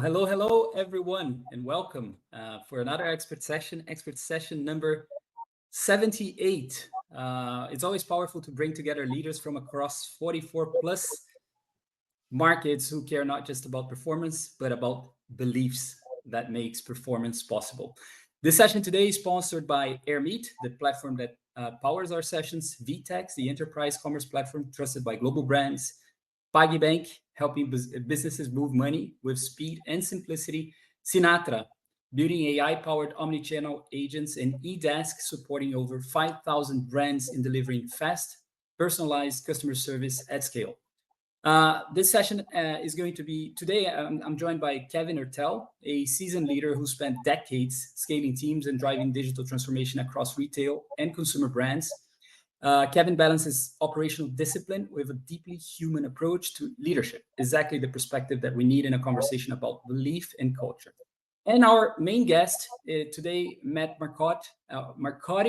Hello, everyone, and welcome for another expert session number 78. It's always powerful to bring together leaders from across 44 plus markets who care not just about performance, but about beliefs that makes performance possible. This session today is sponsored by AirMeet, the platform that powers our sessions, VTEX, the enterprise commerce platform trusted by global brands, PagBank, helping businesses move money with speed and simplicity, Sinatra, building AI-powered omnichannel agents, and eDesk, supporting over 5,000 brands in delivering fast, personalized customer service at scale. This session is going to be today. I'm joined by Kevin Ertel, a seasoned leader who spent decades scaling teams and driving digital transformation across retail and consumer brands. Kevin balances operational discipline with a deeply human approach to leadership, exactly the perspective that we need in a conversation about belief and culture. And our main guest today, Matt Marcotte, Marcotte.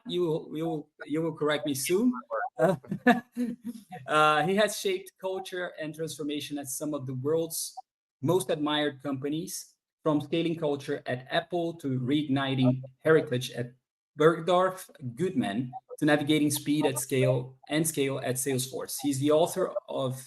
You will correct me soon. He has shaped culture and transformation at some of the world's most admired companies, from scaling culture at Apple to reigniting heritage at Bergdorf Goodman to navigating speed at scale at Salesforce. He's the author of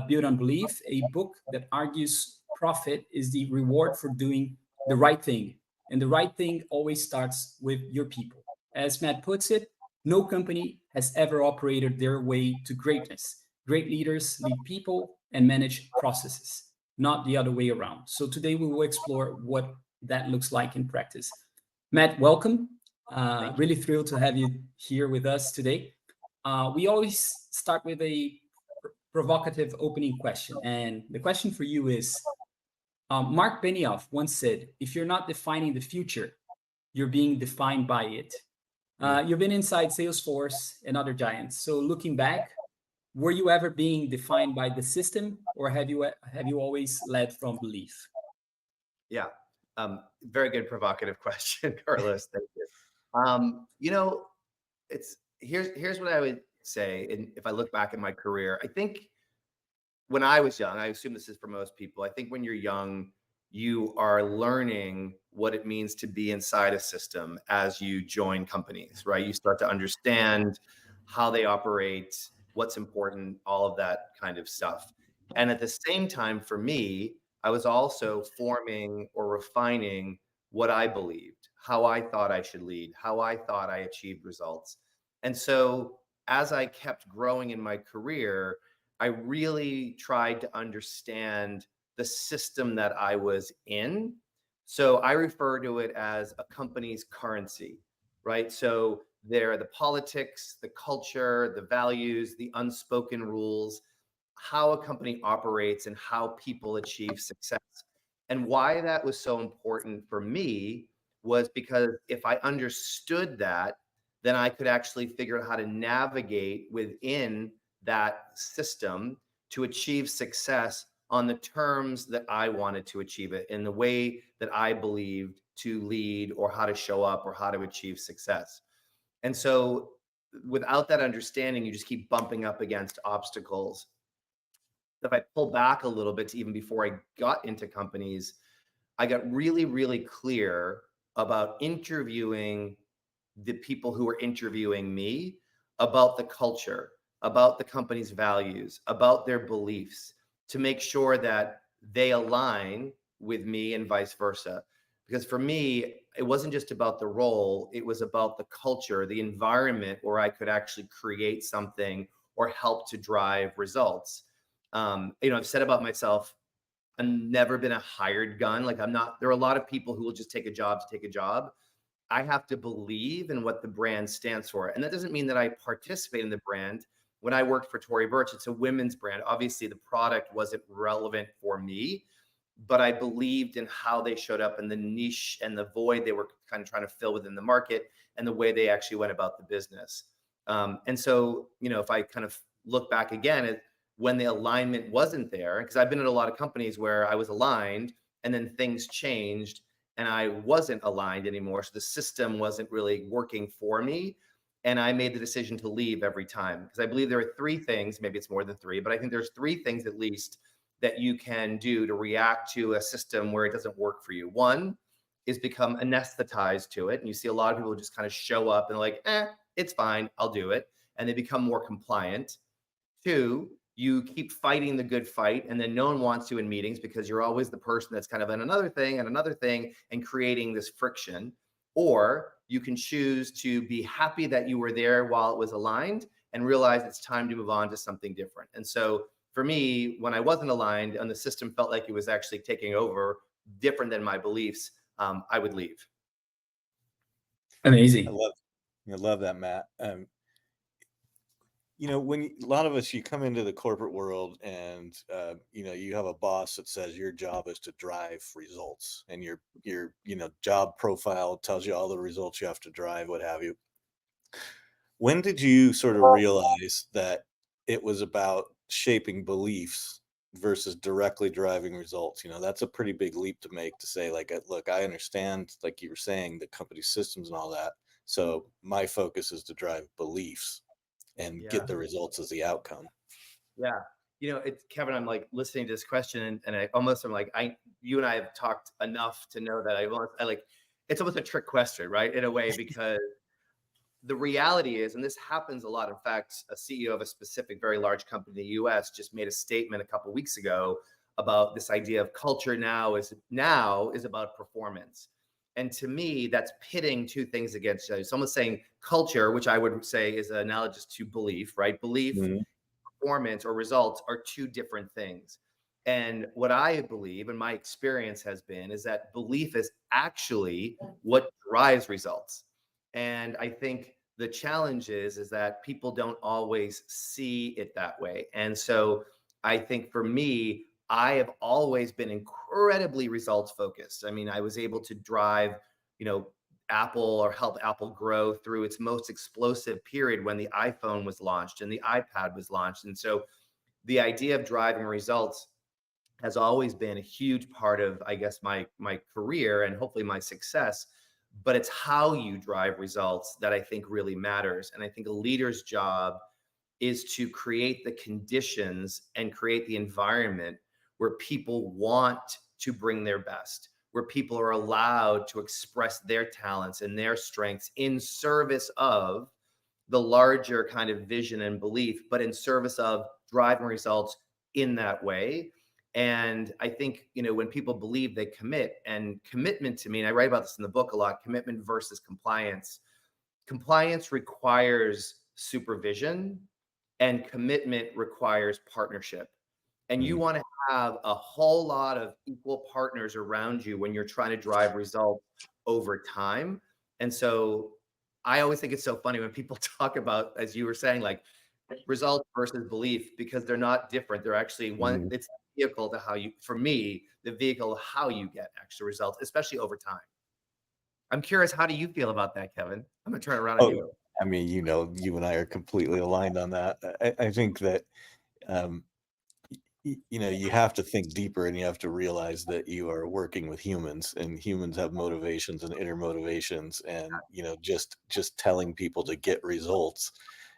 Build on Belief, a book that argues profit is the reward for doing the right thing. And the right thing always starts with your people. As Matt puts it, no company has ever operated their way to greatness. Great leaders lead people and manage processes, not the other way around. So today we will explore what that looks like in practice. Matt, welcome. Really thrilled to have you here with us today. We always start with a provocative opening question. And the question for you is, Mark Benioff once said, if you're not defining the future, you're being defined by it. You've been inside Salesforce and other giants. So looking back, were you ever being defined by the system, or have you always led from belief? Yeah, very good provocative question, Carlos. Thank you. It's here's what I would say. And if I look back at my career, I think when I was young, I assume this is for most people. I think when you're young, you are learning what it means to be inside a system as you join companies, right? You start to understand how they operate, what's important, all of that kind of stuff. And at the same time, for me, I was also forming or refining what I believed, how I thought I should lead, how I thought I achieved results. And so as I kept growing in my career, I really tried to understand the system that I was in. So I refer to it as a company's currency, right? So there are the politics, the culture, the values, the unspoken rules, how a company operates and how people achieve success. And why that was so important for me was because if I understood that, then I could actually figure out how to navigate within that system to achieve success on the terms that I wanted to achieve it, in the way that I believed to lead, or how to show up, or how to achieve success. And so without that understanding, you just keep bumping up against obstacles. If I pull back a little bit to even before I got into companies, I got really, really clear about interviewing the people who were interviewing me about the culture, about the company's values, about their beliefs, to make sure that they align with me and vice versa. Because for me, it wasn't just about the role, it was about the culture, the environment where I could actually create something or help to drive results. I've said about myself, I've never been a hired gun. Like, there are a lot of people who will just take a job to take a job. I have to believe in what the brand stands for. And that doesn't mean that I participate in the brand. When I worked for Tory Burch, it's a women's brand. Obviously, the product wasn't relevant for me, but I believed in how they showed up and the niche and the void they were kind of trying to fill within the market, and the way they actually went about the business. And so, if I kind of look back again at when the alignment wasn't there, because I've been at a lot of companies where I was aligned and then things changed and I wasn't aligned anymore. So the system wasn't really working for me. And I made the decision to leave every time, because I believe there are three things, maybe it's more than three, but I think there's three things at least that you can do to react to a system where it doesn't work for you. One is become anesthetized to it. And you see a lot of people just kind of show up and like, it's fine, I'll do it. And they become more compliant. Two, you keep fighting the good fight, and then no one wants you in meetings because you're always the person that's kind of in another thing and another thing and creating this friction. Or you can choose to be happy that you were there while it was aligned and realize it's time to move on to something different. And so for me, when I wasn't aligned and the system felt like it was actually taking over different than my beliefs, I would leave. I Amazing. love, I love that, Matt. A lot of us, you come into the corporate world and, you have a boss that says your job is to drive results, and your job profile tells you all the results you have to drive, what have you. When did you sort of realize that it was about shaping beliefs versus directly driving results? That's a pretty big leap to make, to say, like, look, I understand, like you were saying, the company systems and all that. So my focus is to drive beliefs and Yeah. get the results as the outcome. Yeah. It's Kevin, I'm like listening to this question and I almost am like, you and I have talked enough to know that I like, it's almost a trick question, right? In a way, because the reality is, and this happens a lot. In fact, a CEO of a specific very large company in the US just made a statement a couple of weeks ago about this idea of culture now is about performance. And to me, that's pitting two things against each other. So almost saying culture, which I would say is analogous to belief, right? Belief, Mhm. performance, or results are two different things. And what I believe, and my experience has been, is that belief is actually what drives results. And I think the challenge is that people don't always see it that way. And so I think for me, I have always been incredibly results focused. I mean, I was able to drive, you know, Apple, or help Apple grow through its most explosive period when the iPhone was launched and the iPad was launched. And so the idea of driving results has always been a huge part of, I guess, my career and hopefully my success. But it's how you drive results that I think really matters. And I think a leader's job is to create the conditions and create the environment where people want to bring their best, where people are allowed to express their talents and their strengths in service of the larger kind of vision and belief, but in service of driving results in that way. And I think, when people believe, they commit. And commitment, to me, and I write about this in the book a lot, commitment versus compliance. Compliance requires supervision, and commitment requires partnership. And you Mhm. want to have a whole lot of equal partners around you when you're trying to drive results over time. And so I always think it's so funny when people talk about, as you were saying, like results versus belief, because they're not different. They're actually one, Mhm. it's the vehicle to how you, for me, the vehicle of how you get extra results, especially over time. I'm curious, how do you feel about that, Kevin? I'm gonna turn it around on Oh, you. I mean, you and I are completely aligned on that. I think that, um, you have to think deeper, and you have to realize that you are working with humans, and humans have motivations and inner motivations. And, just telling people to get results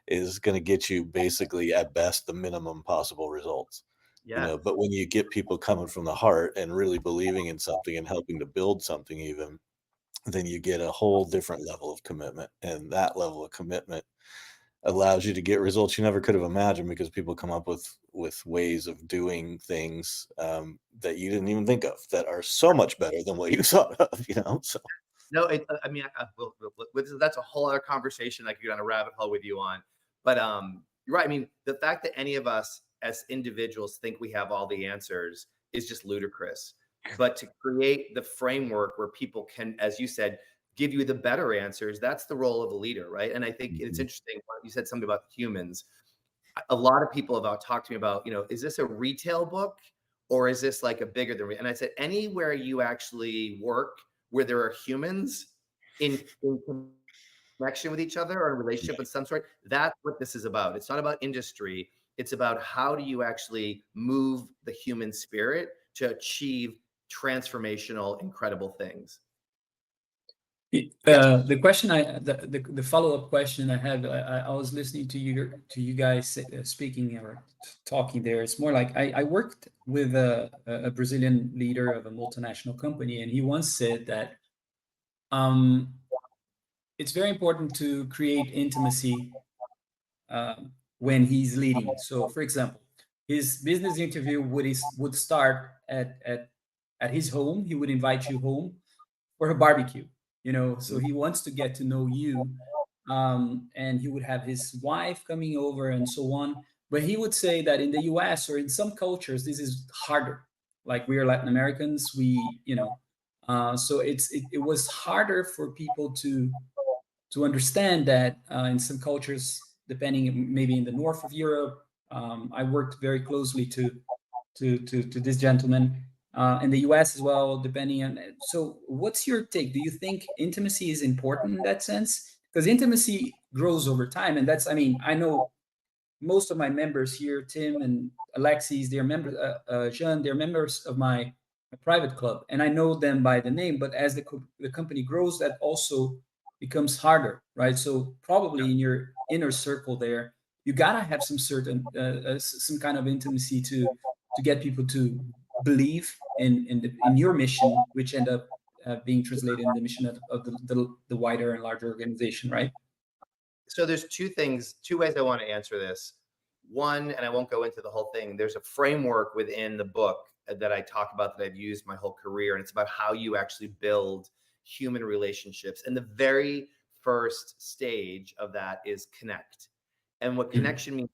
is going to get you basically at best the minimum possible results. Yes. But when you get people coming from the heart and really believing in something and helping to build something, even, then you get a whole different level of commitment. And that level of commitment allows you to get results you never could have imagined, because people come up with ways of doing things, that you didn't even think of, that are so much better than what you thought of. So No, I mean, that's a whole other conversation I could get on a rabbit hole with you on. But you're right. I mean, the fact that any of us as individuals think we have all the answers is just ludicrous. But to create the framework where people can, as you said, give you the better answers, that's the role of a leader, right? And I think it's Mhm. interesting. You said something about humans. A lot of people have talked to me about, is this a retail book, or is this like a bigger than? And I said, anywhere you actually work where there are humans in connection with each other, or in a relationship of some sort, that's what this is about. It's not about industry. It's about how do you actually move the human spirit to achieve transformational, incredible things. The question the follow-up question I have, I was listening to you guys speaking or talking there. It's more like I worked with a Brazilian leader of a multinational company, and he once said that um, it's very important to create intimacy when he's leading. So, for example, his business interview would start at his home. He would invite you home for a barbecue, so he wants to get to know you. And he would have his wife coming over and so on. But he would say that in the US or in some cultures, this is harder. Like we are Latin Americans, so it was harder for people to understand that in some cultures, depending maybe in the north of Europe, I worked very closely to this gentleman in the US as well, depending on. So, what's your take? Do you think intimacy is important in that sense? Because intimacy grows over time, and I mean, I know most of my members here, Tim and Alexis, they're members, Jean, they're members of my private club, and I know them by the name. But as the company grows, that also becomes harder, right? So probably in your inner circle there, you gotta have some kind of intimacy to get people to believe in your mission, which end up being translated in the mission of the wider and larger organization, right? So there's two ways I want to answer this. One, and I won't go into the whole thing, there's a framework within the book that I talk about that I've used my whole career, and it's about how you actually build human relationships. And the very first stage of that is connect. And what connection means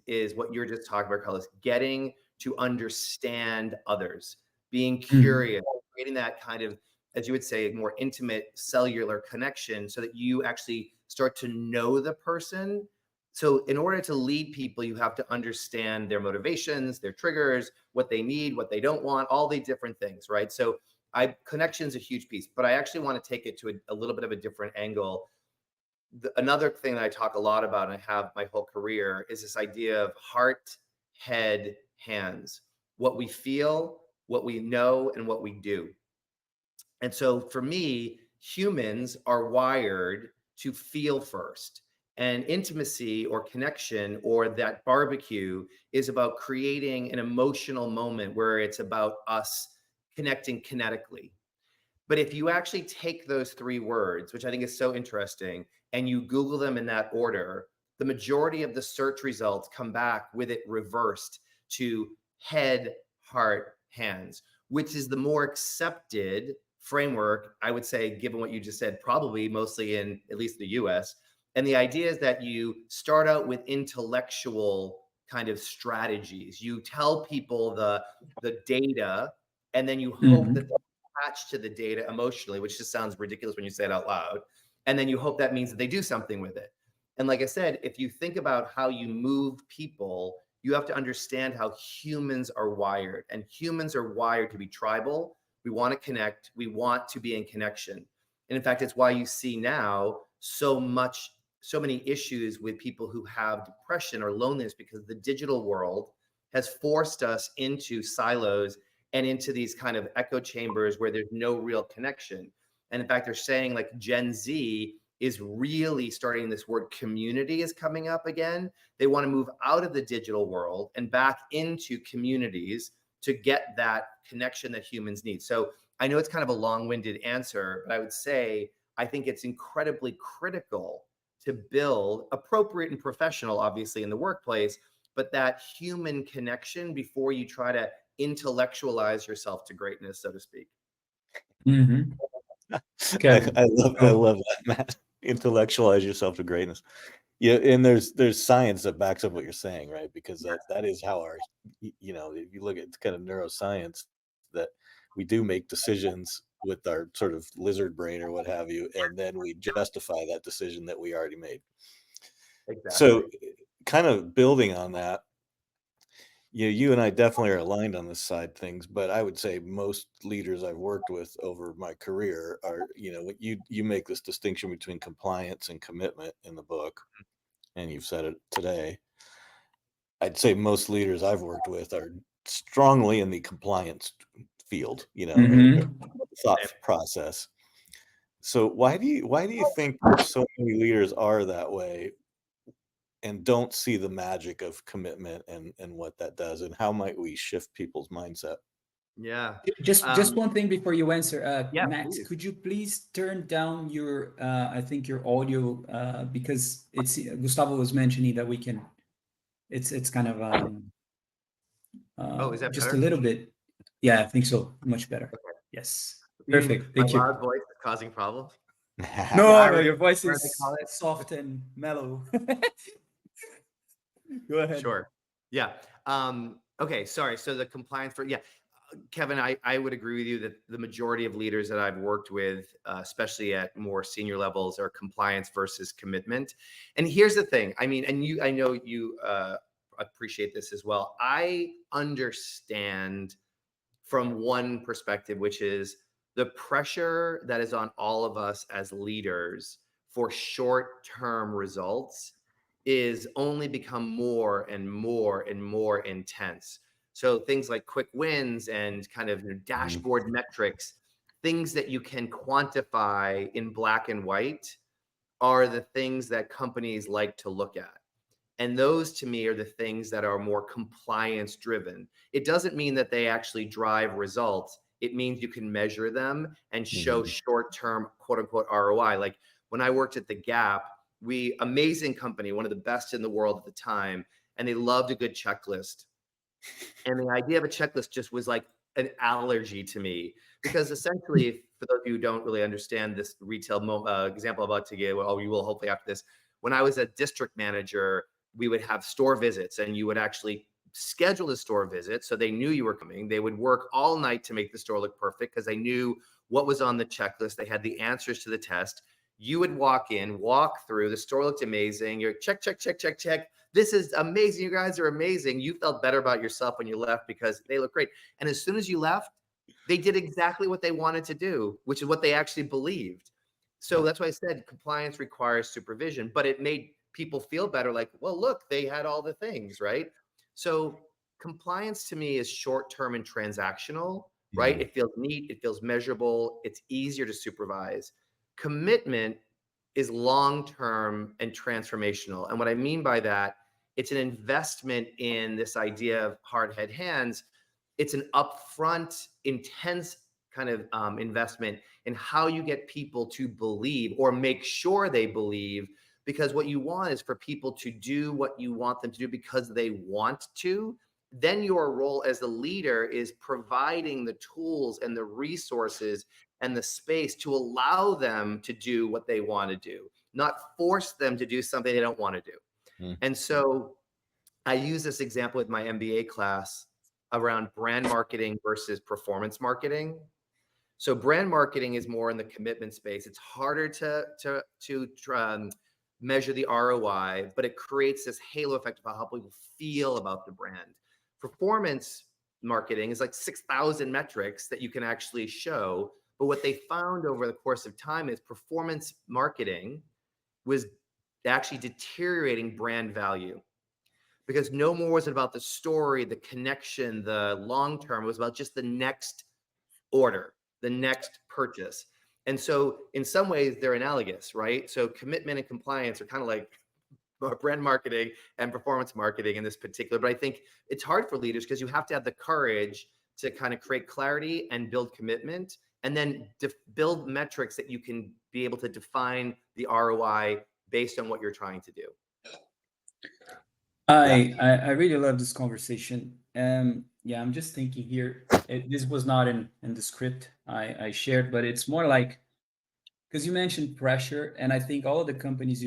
is what you're just talking about, Carlos, getting to understand others, being curious, creating that kind of, as you would say, more intimate cellular connection so that you actually start to know the person. So in order to lead people, you have to understand their motivations, their triggers, what they need, what they don't want, all the different things, right? So connection is a huge piece, but I actually want to take it to a little bit of a different angle. Another thing that I talk a lot about, and I have my whole career, is this idea of heart, head, hands. What we feel, what we know, and what we do. And so for me, humans are wired to feel first. And intimacy or connection or that barbecue is about creating an emotional moment where it's about us connecting kinetically. But if you actually take those three words, which I think is so interesting, and you Google them in that order, the majority of the search results come back with it reversed to head, heart, hands, which is the more accepted framework, I would say, given what you just said, probably mostly in at least the US. And the idea is that you start out with intellectual kind of strategies. You tell people the data, and then you hope that attached to the data emotionally, which just sounds ridiculous when you say it out loud. And then you hope that means that they do something with it. And like I said, if you think about how you move people, you have to understand how humans are wired. And humans are wired to be tribal. We want to connect. We want to be in connection. And in fact, it's why you see now so many issues with people who have depression or loneliness, because the digital world has forced us into silos and into these kind of echo chambers where there's no real connection. And in fact, they're saying like Gen Z is really starting, this word community is coming up again. They want to move out of the digital world and back into communities to get that connection that humans need. So I know it's kind of a long-winded answer, but I would say I think it's incredibly critical to build appropriate and professional, obviously, in the workplace, but that human connection before you try to intellectualize yourself to greatness, so to speak. Kevin. I love that, Matt. Intellectualize yourself to greatness. Yeah, and there's science that backs up what you're saying, right? Because that is how our, if you look at kind of neuroscience, that we do make decisions with our sort of lizard brain or what have you, and then we justify that decision that we already made. Exactly. So kind of building on that, you and I definitely are aligned on this side things, but I would say most leaders I've worked with over my career are, you make this distinction between compliance and commitment in the book, and you've said it today. I'd say most leaders I've worked with are strongly in the compliance field, thought process. So why do you think so many leaders are that way and don't see the magic of commitment and what that does, and how might we shift people's mindset? Yeah. Just one thing before you answer, Yeah, Max, please. could you please turn down your I think your audio because it's Gustavo was mentioning that we can it's kind of Oh, is that just a better? little bit. Yeah, I think so. Much better. Okay. Yes. Meaning Perfect. my Thank you. loud voice is causing problems. No, no, Irony, your voice what do they is call it? soft and mellow. Go ahead. Sure. Yeah. Okay. Sorry. So the compliance for, yeah, Kevin, I would agree with you that the majority of leaders that I've worked with, especially at more senior levels, are compliance versus commitment. And here's the thing. I mean, and I know you appreciate this as well. I understand from one perspective, which is the pressure that is on all of us as leaders for short-term results is only become more and more and more intense. So things like quick wins and kind of dashboard metrics, things that you can quantify in black and white, are the things that companies like to look at. And those to me are the things that are more compliance driven. It doesn't mean that they actually drive results. It means you can measure them and show short term, quote unquote, ROI. Like when I worked at the Gap, amazing company, one of the best in the world at the time, and they loved a good checklist. And the idea of a checklist just was like an allergy to me, because essentially, for those of you who don't really understand this retail example I'm about to give, well, you will hopefully after this. When I was a district manager, we would have store visits, and you would actually schedule the store visit so they knew you were coming. They would work all night to make the store look perfect because they knew what was on the checklist. They had the answers to the test. You would walk in, walk through, the store looked amazing. You're check, check, check, check, check. This is amazing. You guys are amazing. You felt better about yourself when you left because they look great. And as soon as you left, they did exactly what they wanted to do, which is what they actually believed. So that's why I said compliance requires supervision, but it made people feel better. Like, well, look, they had all the things, right? So compliance to me is short-term and transactional, right? It feels neat, it feels measurable, it's easier to supervise. Commitment is long-term and transformational. And what I mean by that, it's an investment in this idea of hard head hands. It's an upfront, intense kind of investment in how you get people to believe or make sure they believe, because what you want is for people to do what you want them to do because they want to. Then your role as the leader is providing the tools and the resources and the space to allow them to do what they want to do, not force them to do something they don't want to do. And so I use this example with my MBA class around brand marketing versus performance marketing. So brand marketing is more in the commitment space. It's harder to measure the ROI, but it creates this halo effect of how people feel about the brand. Performance marketing is like 6,000 metrics that you can actually show. But what they found over the course of time is performance marketing was actually deteriorating brand value, because no more was it about the story, the connection, the long term. It was about just the next order, the next purchase. And so in some ways they're analogous, right? So commitment and compliance are kind of like brand marketing and performance marketing in this particular, but I think it's hard for leaders because you have to have the courage to kind of create clarity and build commitment, and then build metrics that you can be able to define the ROI based on what you're trying to do. I really love this conversation. Yeah, I'm just thinking here. This was not in the script I shared, but it's more like, because you mentioned pressure, and I think all of the companies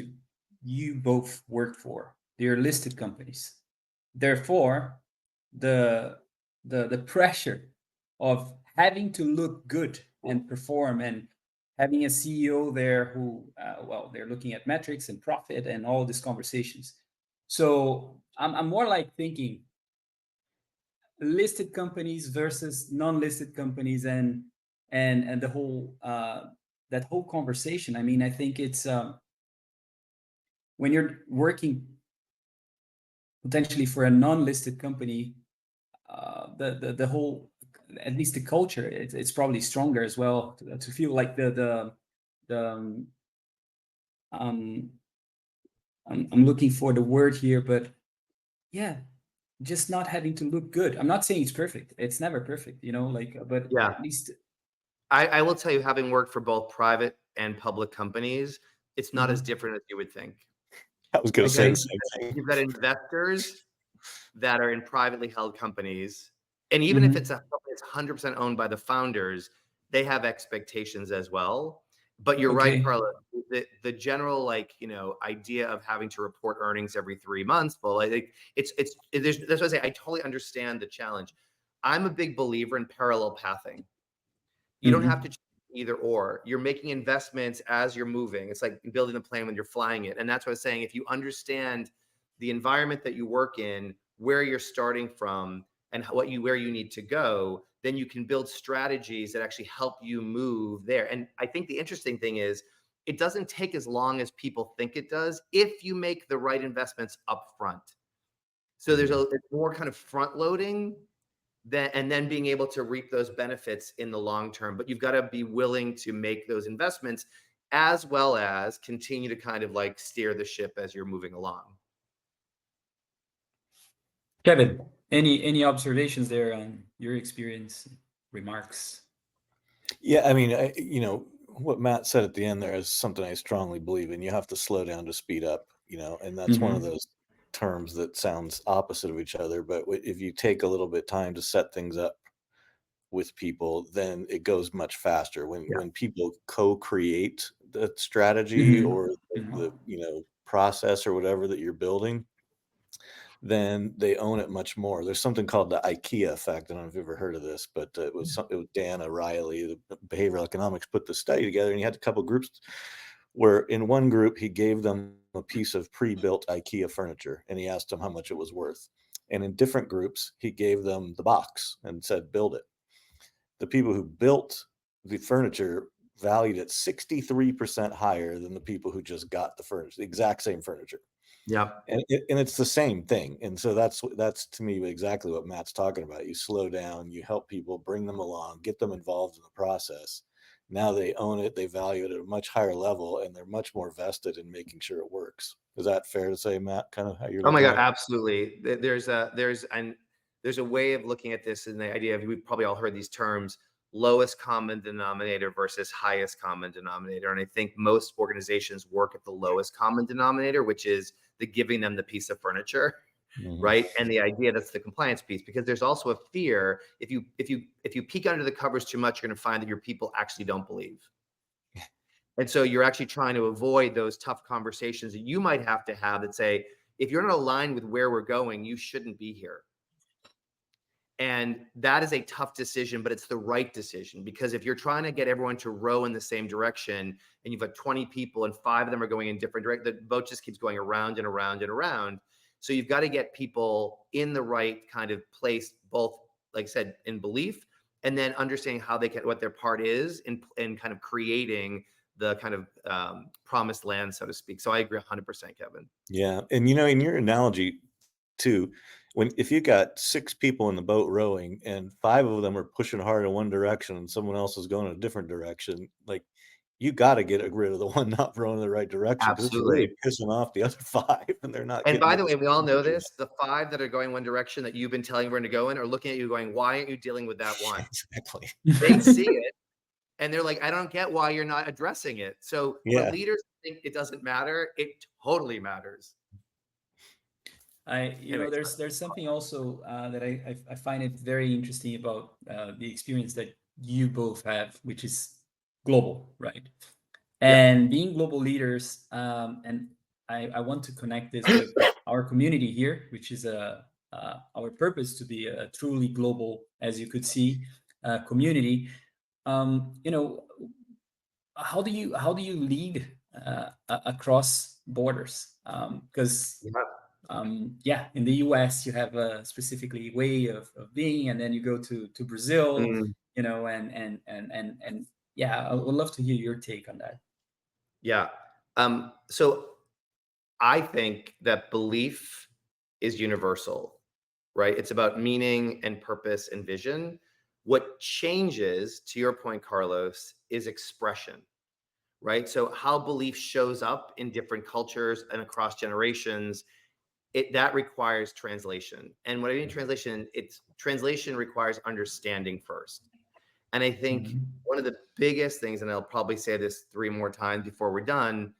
you both worked for, they're listed companies. Therefore, the pressure of having to look good and perform, and having a CEO there who, well, they're looking at metrics and profit and all these conversations. So I'm more like thinking listed companies versus non-listed companies, and the whole that whole conversation. I mean, I think it's when you're working potentially for a non-listed company, the whole, at least the culture, it's probably stronger as well to feel like the um, I'm looking for the word here, but yeah, just not having to look good. I'm not saying it's perfect. It's never perfect, like, but Yeah. at least. I will tell you, having worked for both private and public companies, it's not as Mhm. different as you would think. I was going to say Okay. the same thing. You've got investors that are in privately held companies, and even if Mhm. it's a company that's 100% owned by the founders, they have expectations as well. But you're right, Okay. Carla. The general idea of having to report earnings every 3 months, well, I think that's what I say. I totally understand the challenge. I'm a big believer in parallel pathing. You don't have to Mhm. choose either or. You're making investments as you're moving. It's like building a plane when you're flying it. And that's what I was saying. If you understand the environment that you work in, where you're starting from, and where you need to go, then you can build strategies that actually help you move there. And I think the interesting thing is it doesn't take as long as people think it does if you make the right investments up front. So there's it's more kind of front loading and then being able to reap those benefits in the long term. But you've got to be willing to make those investments as well as continue to kind of like steer the ship as you're moving along. Kevin, any observations there on your experience, remarks? Yeah, I mean, what Matt said at the end there is something I strongly believe in. You have to slow down to speed up, and that's one of Mhm. those terms that sounds opposite of each other. But if you take a little bit time to set things up with people, then it goes much faster. When Yeah. when people co-create the strategy Mhm. or Mhm. the process or whatever that you're building, then they own it much more. There's something called the IKEA effect. I don't know if you've ever heard of this, but it was Dan O'Reilly, the behavioral economics, put the study together, and he had a couple groups where in one group he gave them a piece of pre-built IKEA furniture, and he asked them how much it was worth. And in different groups, he gave them the box and said, "Build it." The people who built the furniture valued it 63% higher than the people who just got the furniture, the exact same furniture. Yeah. And it's the same thing. And so that's to me exactly what Matt's talking about. You slow down, you help people, bring them along, get them involved in the process. Now they own it, they value it at a much higher level, and they're much more vested in making sure it works. Is that fair to say, Matt? Kind of how you're Oh my looking God, at it? absolutely. There's a way of looking at this, and the idea of, we've probably all heard these terms: lowest common denominator versus highest common denominator. And I think most organizations work at the lowest common denominator, which is the giving them the piece of furniture. Mhm. Right. And the idea, that's the compliance piece, because there's also a fear. If you peek under the covers too much, you're going to find that your people actually don't believe. And so you're actually trying to avoid those tough conversations that you might have to have that say, if you're not aligned with where we're going, you shouldn't be here. And that is a tough decision, but it's the right decision, because if you're trying to get everyone to row in the same direction and you've got 20 people and 5 of them are going in different directions, the boat just keeps going around and around and around. So you've got to get people in the right kind of place, both, like I said, in belief, and then understanding how they can, what their part is in kind of creating the kind of promised land, so to speak. So I agree 100%, Kevin. Yeah. And in your analogy too, if you got 6 people in the boat rowing and 5 of them are pushing hard in one direction and someone else is going in a different direction, like, you got to get rid of the one not rowing in the right direction, because it's Absolutely. really pissing off the other 5 and they're not And getting by to the the way, we all know conclusion. this, the 5 that are going one direction that you've been telling everyone to go in are looking at you going, why aren't you dealing with that one? Exactly. They see it and they're like, I don't get why you're not addressing it. So for Yeah. leaders to think it doesn't matter, it totally matters. Anyway, There's something also that I find it very interesting about the experience that you both have, which is global, right? yeah. And being global leaders, and I want to connect this with our community here, which is our purpose to be a truly global, as you could see, community. Um, you know, how do you lead across borders? Because Yeah. yeah, in the US you have a specifically way of being, and then you go to Brazil, Mm, and yeah, I would love to hear your take on that. yeah. So I think that belief is universal, right? It's about meaning and purpose and vision. What changes, to your point, Carlos, is expression, right? So how belief shows up in different cultures and across generations, that requires translation. And what I mean translation, translation requires understanding first. And I think Mhm. one of the biggest things, and I'll probably say this 3 more times before we're done,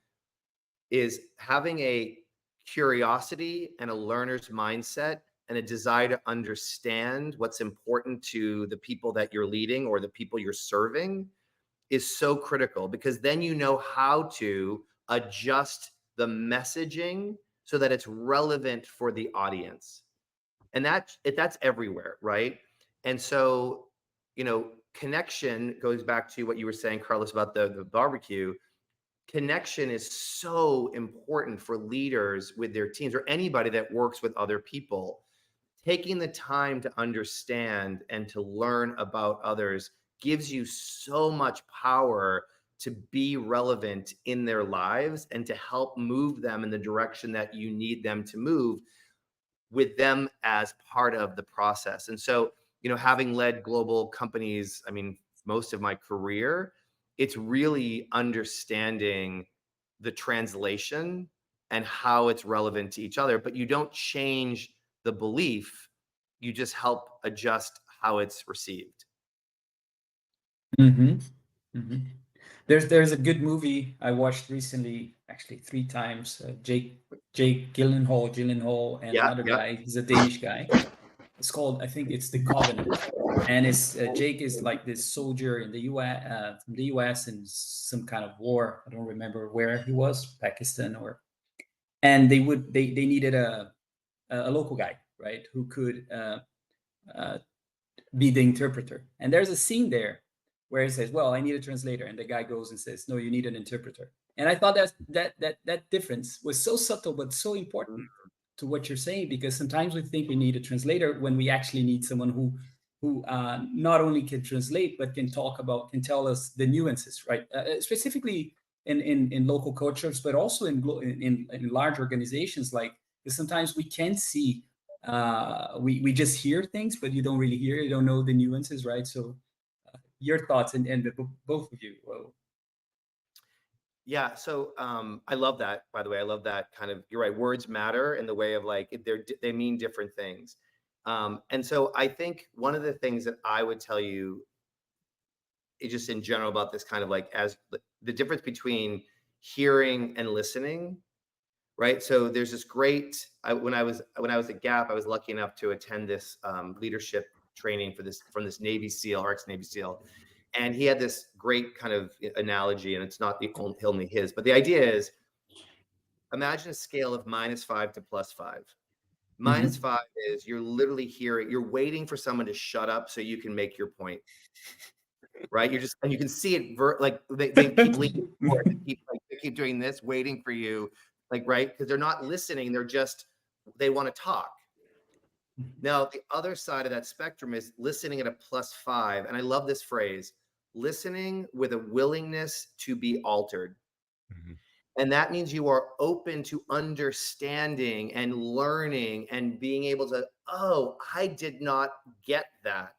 is having a curiosity and a learner's mindset and a desire to understand what's important to the people that you're leading or the people you're serving is so critical, because then you know how to adjust the messaging so that it's relevant for the audience. And that's everywhere, right? And so, connection goes back to what you were saying, Carlos, about the barbecue. Connection is so important for leaders with their teams or anybody that works with other people. Taking the time to understand and to learn about others gives you so much power to be relevant in their lives and to help move them in the direction that you need them to move, with them as part of the process. And so, having led global companies, I mean, most of my career, it's really understanding the translation and how it's relevant to each other. But you don't change the belief, you just help adjust how it's received. Mm-hmm. Mm-hmm. There's a good movie I watched recently, actually 3 times. Jake Gyllenhaal, and Yeah, another yeah. guy. He's a Danish guy. It's called, I think it's The Covenant, and it's Jake is like this soldier in the U.S. From the U.S. in some kind of war. I don't remember where he was, Pakistan and they needed a local guy, right, who could uh, be the interpreter. And there's a scene there where he says, "Well, I need a translator," and the guy goes and says, "No, you need an interpreter." And I thought that difference was so subtle but so important to what you're saying, because sometimes we think we need a translator when we actually need someone who not only can translate but can tell us the nuances, right? Specifically in local cultures, but also in large organizations, like, because sometimes we can see we just hear things, but you don't know the nuances, right? So your thoughts, and both of you. Whoa. Yeah, so I love that. By the way, I love that kind of. You're right. Words matter in the way of like they mean different things, and so I think one of the things that I would tell you is just in general about this kind of like as the difference between hearing and listening, right? So there's this great. When I was at Gap, I was lucky enough to attend this leadership training from this Navy SEAL, or ex-Navy SEAL, and he had this great kind of analogy, and it's not only his, but the idea is, imagine a scale of -5 to +5. Mm-hmm. -5 is you're literally you're waiting for someone to shut up so you can make your point, right? And you can see it, like they keep leaning forward, they keep doing this, waiting for you, like, right? Because they're not listening, they want to talk. Now, the other side of that spectrum is listening at a +5. And I love this phrase, listening with a willingness to be altered. Mhm. And that means you are open to understanding and learning and being able to, oh, I did not get that.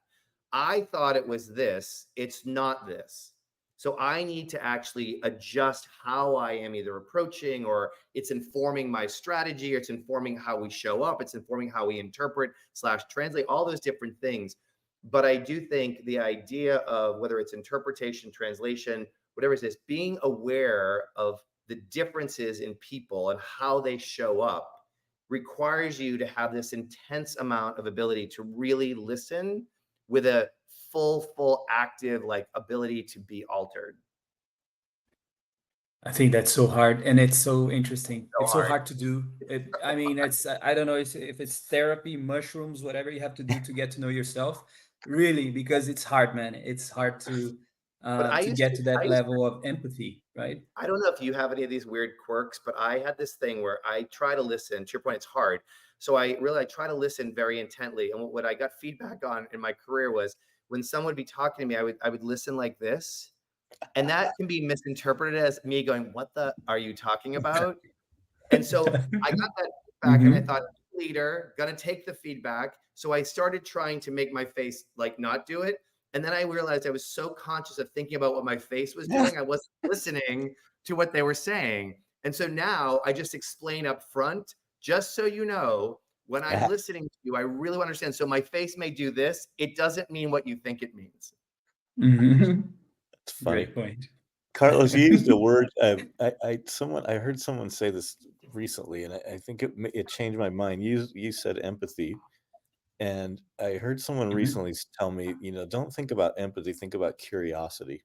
I thought it was this. It's not this. So I need to actually adjust how I am either approaching, or it's informing my strategy, or it's informing how we show up. It's informing how we interpret / translate, all those different things. But I do think the idea of whether it's interpretation, translation, whatever it is, being aware of the differences in people and how they show up requires you to have this intense amount of ability to really listen with a full active like ability to be altered. I think that's so hard, and it's so interesting. So It's so hard. hard to do. I mean, I don't know if it's therapy, mushrooms, whatever you have to do to get to know yourself, really, because it's hard, man. It's hard But to get to that level of empathy, right? I don't know if you have any of these weird quirks, but I had this thing where I try to listen. To your point, it's hard. So I try to listen very intently. And what I got feedback on in my career was when someone would be talking to me, I would listen like this. And that can be misinterpreted as me going, "What the are you talking about?" And so I got that feedback and I Hmm. thought, leader, gonna take the feedback. So I started trying to make my face like not do it. And then I realized I was so conscious of thinking about what my face was doing. I wasn't listening to what they were saying. And so now I just explain up front, just so you know, when I'm listening to you, I really want to understand. So my face may do this. It doesn't mean what you think it means. That's funny. Great point. Carlos, you used a word. I heard someone say this recently, and I think it changed my mind. You said empathy, and I heard someone recently tell me, don't think about empathy, think about curiosity.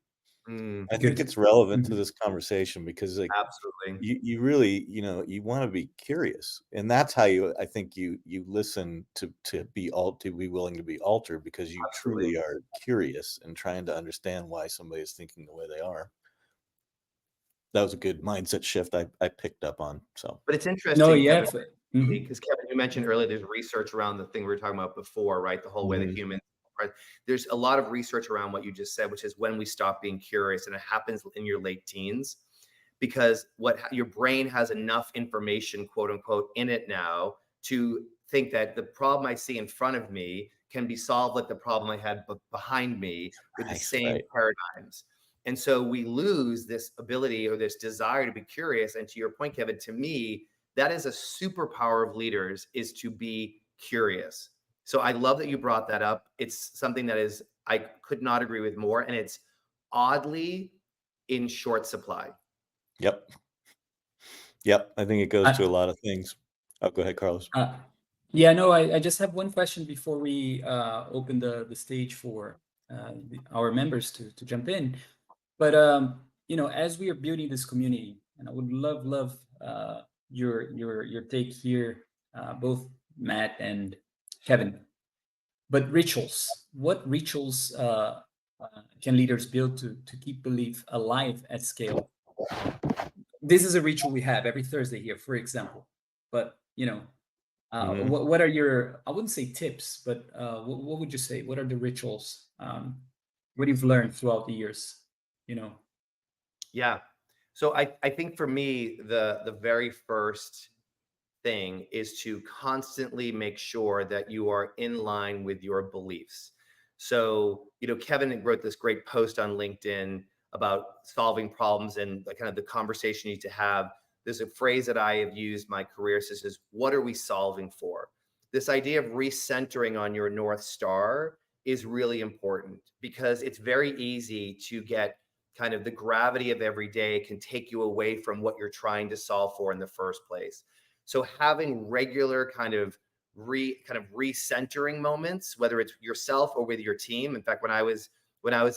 I think Good. it's relevant to this conversation because, like, Absolutely. you really, you want to be curious, and that's how I think you listen to be willing to be altered, because you Absolutely. truly are curious and trying to understand why somebody is thinking the way they are. That was a good mindset shift I picked up on. So, But it's interesting, No, yeah. Kevin, because Kevin, you mentioned earlier, there's research around the thing we were talking about before, right? The whole way that humans, right? There's a lot of research around what you just said, which is when we stop being curious, and it happens in your late teens, because your brain has enough information, quote unquote, in it now to think that the problem I see in front of me can be solved like the problem I had behind me with the same paradigms. And so we lose this ability or this desire to be curious. And to your point, Kevin, to me, that is a superpower of leaders, is to be curious. So I love that you brought that up. It's something that I could not agree with more. And it's oddly in short supply. Yep. I think it goes to a lot of things. Oh, go ahead, Carlos. Yeah, no, I just have one question before we open the stage for our members to jump in. But as we are building this community, and I would love your take here, both Matt and Kevin. But rituals, what rituals can leaders build to keep belief alive at scale? This is a ritual we have every Thursday here, for example. But what are your, I wouldn't say tips, but what would you say? What are the rituals? What you've learned throughout the years? Yeah. So I think for me, the very first thing is to constantly make sure that you are in line with your beliefs. So, Kevin wrote this great post on LinkedIn about solving problems and kind of the conversation you need to have. There's a phrase that I have used my career, says, what are we solving for? This idea of recentering on your North Star is really important, because it's very easy to get kind of the gravity of every day can take you away from what you're trying to solve for in the first place. So having regular kind of recentering moments, whether it's yourself or with your team. In fact, when I was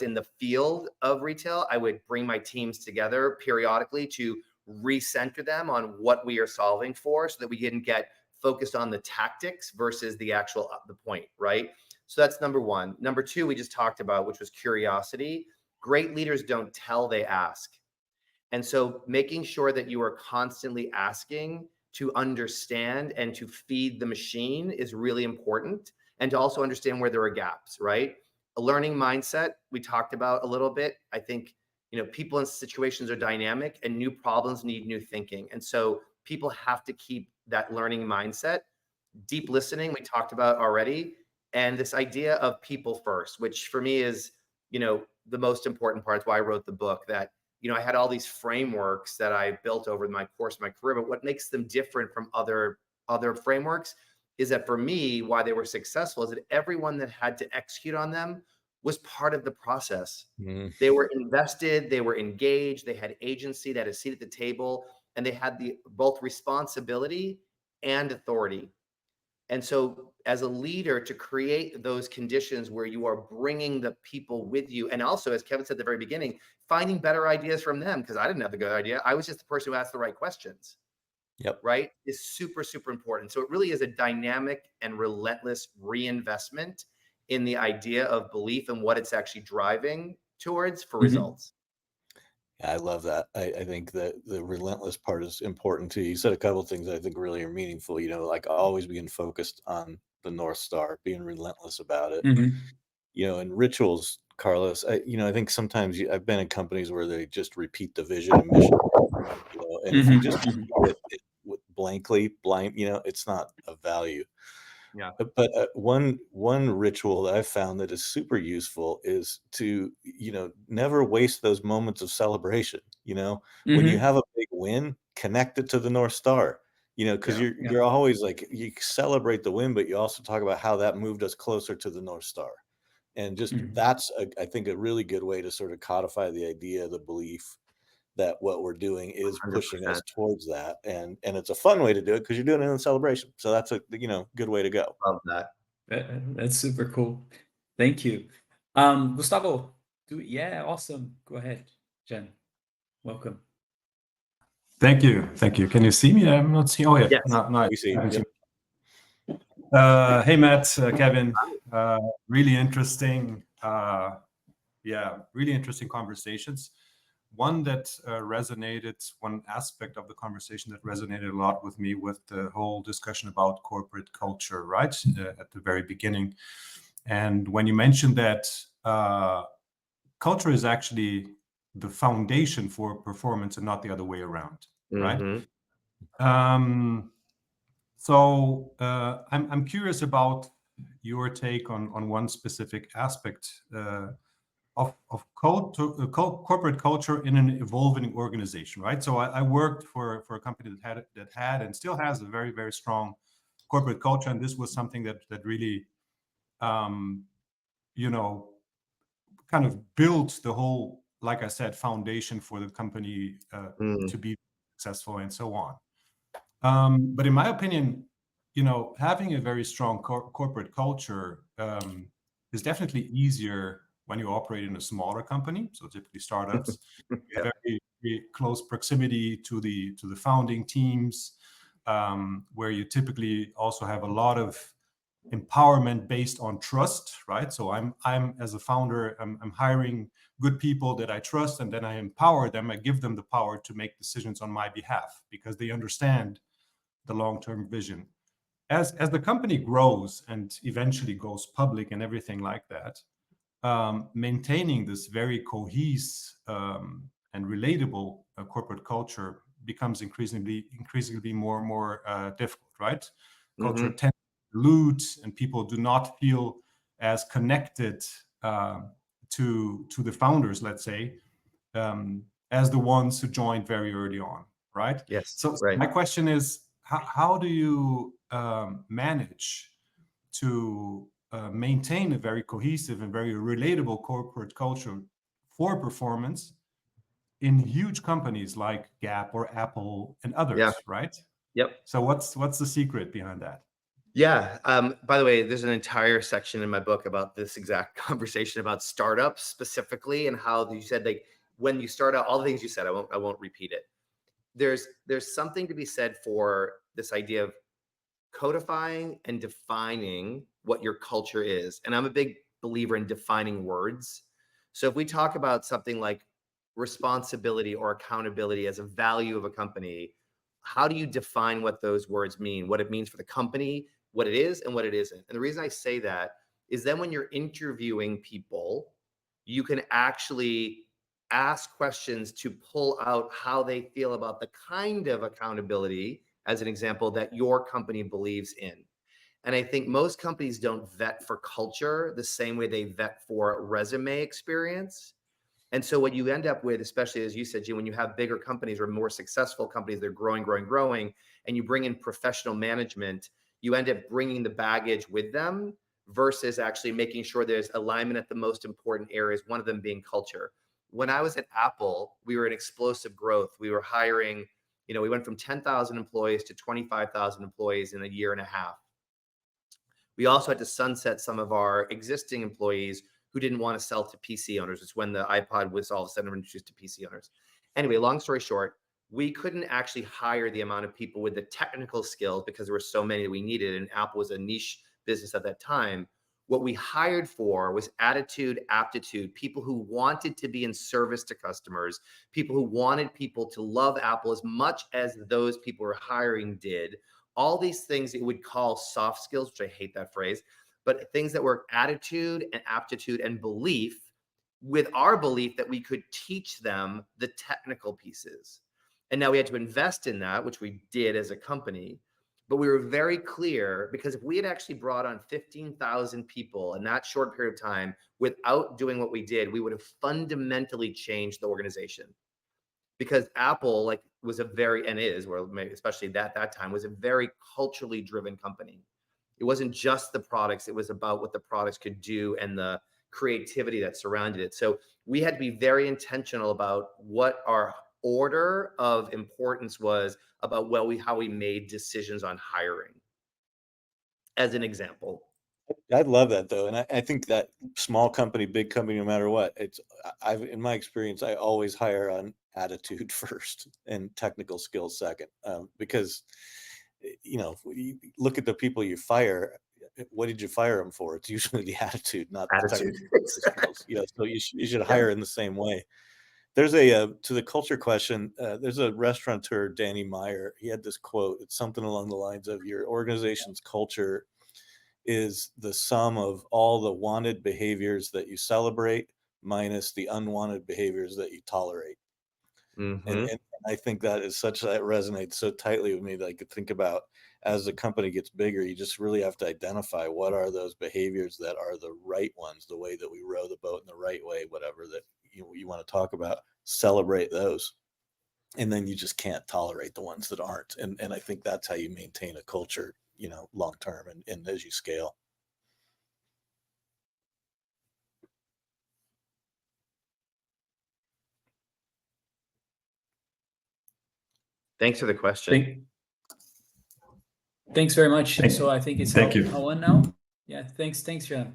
in the field of retail, I would bring my teams together periodically to recenter them on what we are solving for, so that we didn't get focused on the tactics versus the point, right? So that's number one. Number two, we just talked about, which was curiosity. Great leaders don't tell, they ask. And so making sure that you are constantly asking to understand and to feed the machine is really important, and to also understand where there are gaps, right? A learning mindset, we talked about a little bit. I think, people in situations are dynamic, and new problems need new thinking. And so people have to keep that learning mindset. Deep listening, we talked about already. And this idea of people first, which for me is, the most important part. It's why I wrote the book. That I had all these frameworks that I built over my course of my career, but what makes them different from other frameworks is that, for me, why they were successful is that everyone that had to execute on them was part of the process. They were invested, they were engaged, they had agency, they had a seat at the table, and they had both responsibility and authority. And so as a leader, to create those conditions where you are bringing the people with you, and also, as Kevin said at the very beginning, finding better ideas from them, because I didn't have the good idea. I was just the person who asked the right questions. Yep. Right? Is super, super important. So it really is a dynamic and relentless reinvestment in the idea of belief and what it's actually driving towards for results. I love that. I think that the relentless part is important too. You said a couple of things I think really are meaningful, like always being focused on the North Star, being relentless about it. And rituals, Carlos, I think sometimes I've been in companies where they just repeat the vision and mission, and if you just repeat it blankly, it's not of value. Yeah. But one ritual that I've found that is super useful is to, never waste those moments of celebration. When you Mm-hmm. have a big win, connect it to the North Star. Because Yeah. you're always like, you celebrate the win, but you also talk about how that moved us closer to the North Star. And just that's, I think, a really good way to sort of codify the idea, the belief that what we're doing is pushing 100%. us towards that. And it's a fun way to do it because you're doing it in a celebration. So that's a, good way to go. Love that. That's super cool. Thank you. Gustavo, yeah, awesome. Go ahead, Jen. Welcome. Thank you. Thank you. Can you see me? I'm not seeing. Oh, yeah. Yes. No, We see. Yep. Hey, Matt, Kevin. Really interesting. Really interesting conversations. One that one aspect of the conversation that resonated a lot with me with the whole discussion about corporate culture, right? At the very beginning. And when you mentioned that culture is actually the foundation for performance and not the other way around, right? So I'm curious about your take on one specific aspect of corporate culture in an evolving organization, right? So I worked for a company that had and still has a very, very strong corporate culture, and this was something that really, kind of built the whole, like I said, foundation for the company to be successful and so on. But in my opinion, having a very strong corporate culture is definitely easier when you operate in a smaller company. So typically startups, you have very, very close proximity to the founding teams, where you typically also have a lot of empowerment based on trust, right? So I'm as a founder, I'm hiring good people that I trust, and then I empower them. I give them the power to make decisions on my behalf because they understand the long-term vision. As the company grows and eventually goes public and everything like that, maintaining this very cohesive and relatable corporate culture becomes increasingly more and more difficult, right? Culture tends to dilute, and people do not feel as connected to the founders, let's say, as the ones who joined very early on, right? Yes. So Right. my question is, how do you manage to maintain a very cohesive and very relatable corporate culture for performance in huge companies like Gap or Apple and others, Yeah. right? Yep. So what's the secret behind that? Yeah. By the way, there's an entire section in my book about this exact conversation about startups specifically, and how you said, like, when you start out, all the things you said, I won't repeat it. There's something to be said for this idea of codifying and defining what your culture is. And I'm a big believer in defining words. So if we talk about something like responsibility or accountability as a value of a company, how do you define what those words mean, what it means for the company, what it is and what it isn't? And the reason I say that is then when you're interviewing people, you can actually ask questions to pull out how they feel about the kind of accountability, as an example, that your company believes in. And I think most companies don't vet for culture the same way they vet for resume experience. And so what you end up with, especially as you said, Gene, when you have bigger companies or more successful companies, they're growing, and you bring in professional management, you end up bringing the baggage with them versus actually making sure there's alignment at the most important areas, one of them being culture. When I was at Apple, we were in explosive growth. We were hiring, we went from 10,000 employees to 25,000 employees in a year and a half. We also had to sunset some of our existing employees who didn't want to sell to PC owners. It's when the iPod was all of a sudden introduced to PC owners. Anyway, long story short, we couldn't actually hire the amount of people with the technical skills because there were so many that we needed, and Apple was a niche business at that time. What we hired for was attitude, aptitude, people who wanted to be in service to customers, people who wanted people to love Apple as much as those people were hiring did. All these things that you would call soft skills, which I hate that phrase, but things that were attitude and aptitude and belief, with our belief that we could teach them the technical pieces. And now we had to invest in that, which we did as a company. But we were very clear, because if we had actually brought on 15,000 people in that short period of time without doing what we did, we would have fundamentally changed the organization. Because Apple, like, was a very, and is, or especially that time, was a very culturally driven company. It wasn't just the products, it was about what the products could do and the creativity that surrounded it. So we had to be very intentional about what our order of importance was about how we made decisions on hiring, as an example. I love that though, and I think that small company, big company, no matter what, in my experience, I always hire on attitude first and technical skills second, because you look at the people you fire. What did you fire them for? It's usually the attitude, not the technical skills. So you should hire in the same way. There's to the culture question, there's a restaurateur, Danny Meyer. He had this quote. It's something along the lines of, your organization's culture is the sum of all the wanted behaviors that you celebrate minus the unwanted behaviors that you tolerate. Mm-hmm. And I think that resonates so tightly with me that I could think about, as the company gets bigger, you just really have to identify what are those behaviors that are the right ones, the way that we row the boat in the right way, whatever that you want to talk about, celebrate those. And then you just can't tolerate the ones that aren't. And I think that's how you maintain a culture, long term and as you scale. Thanks for the question. Thanks very much. So I think it's Helen now. Yeah, thanks, Jan.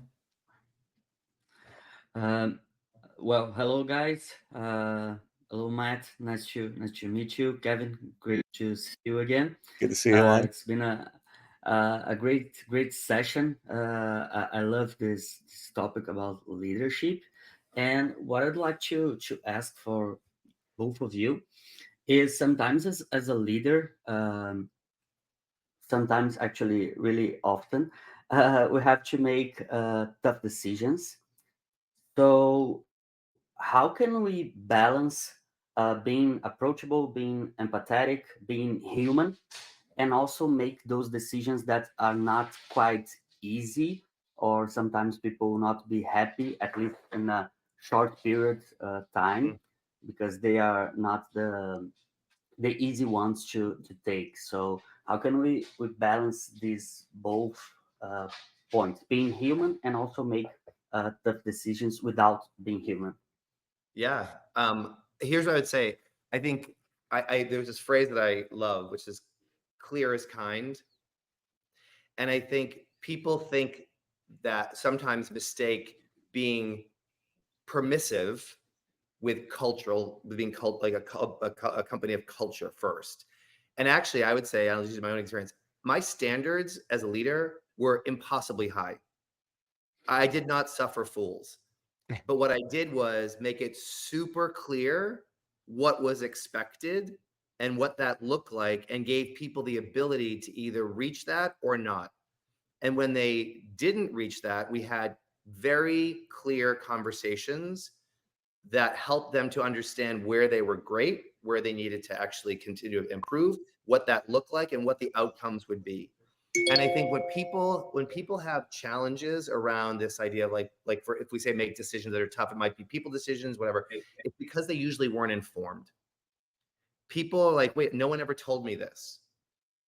Well, hello guys. Hello Matt. Nice to meet you. Kevin, great to see you again. Good to see you. It's been a great session. I love this topic about leadership, and what I'd like to ask for both of you is, sometimes as a leader, sometimes actually really often, we have to make tough decisions. So how can we balance being approachable, being empathetic, being human, and also make those decisions that are not quite easy, or sometimes people will not be happy, at least in a short period time, because they are not the easy ones to take. So how can we balance these both points, being human and also make tough decisions without being human? Yeah. Here's what I would say. I think there's this phrase that I love, which is clear is kind. And I think people think that sometimes mistake being permissive with being like a company of culture first. And actually, I would say, I'll use my own experience, my standards as a leader were impossibly high. I did not suffer fools. But what I did was make it super clear what was expected and what that looked like, and gave people the ability to either reach that or not. And when they didn't reach that, we had very clear conversations that helped them to understand where they were great, where they needed to actually continue to improve, what that looked like, and what the outcomes would be. And I think when people have challenges around this idea of if we say make decisions that are tough, it might be people decisions, whatever. It's because they usually weren't informed. People are like, wait, no one ever told me this.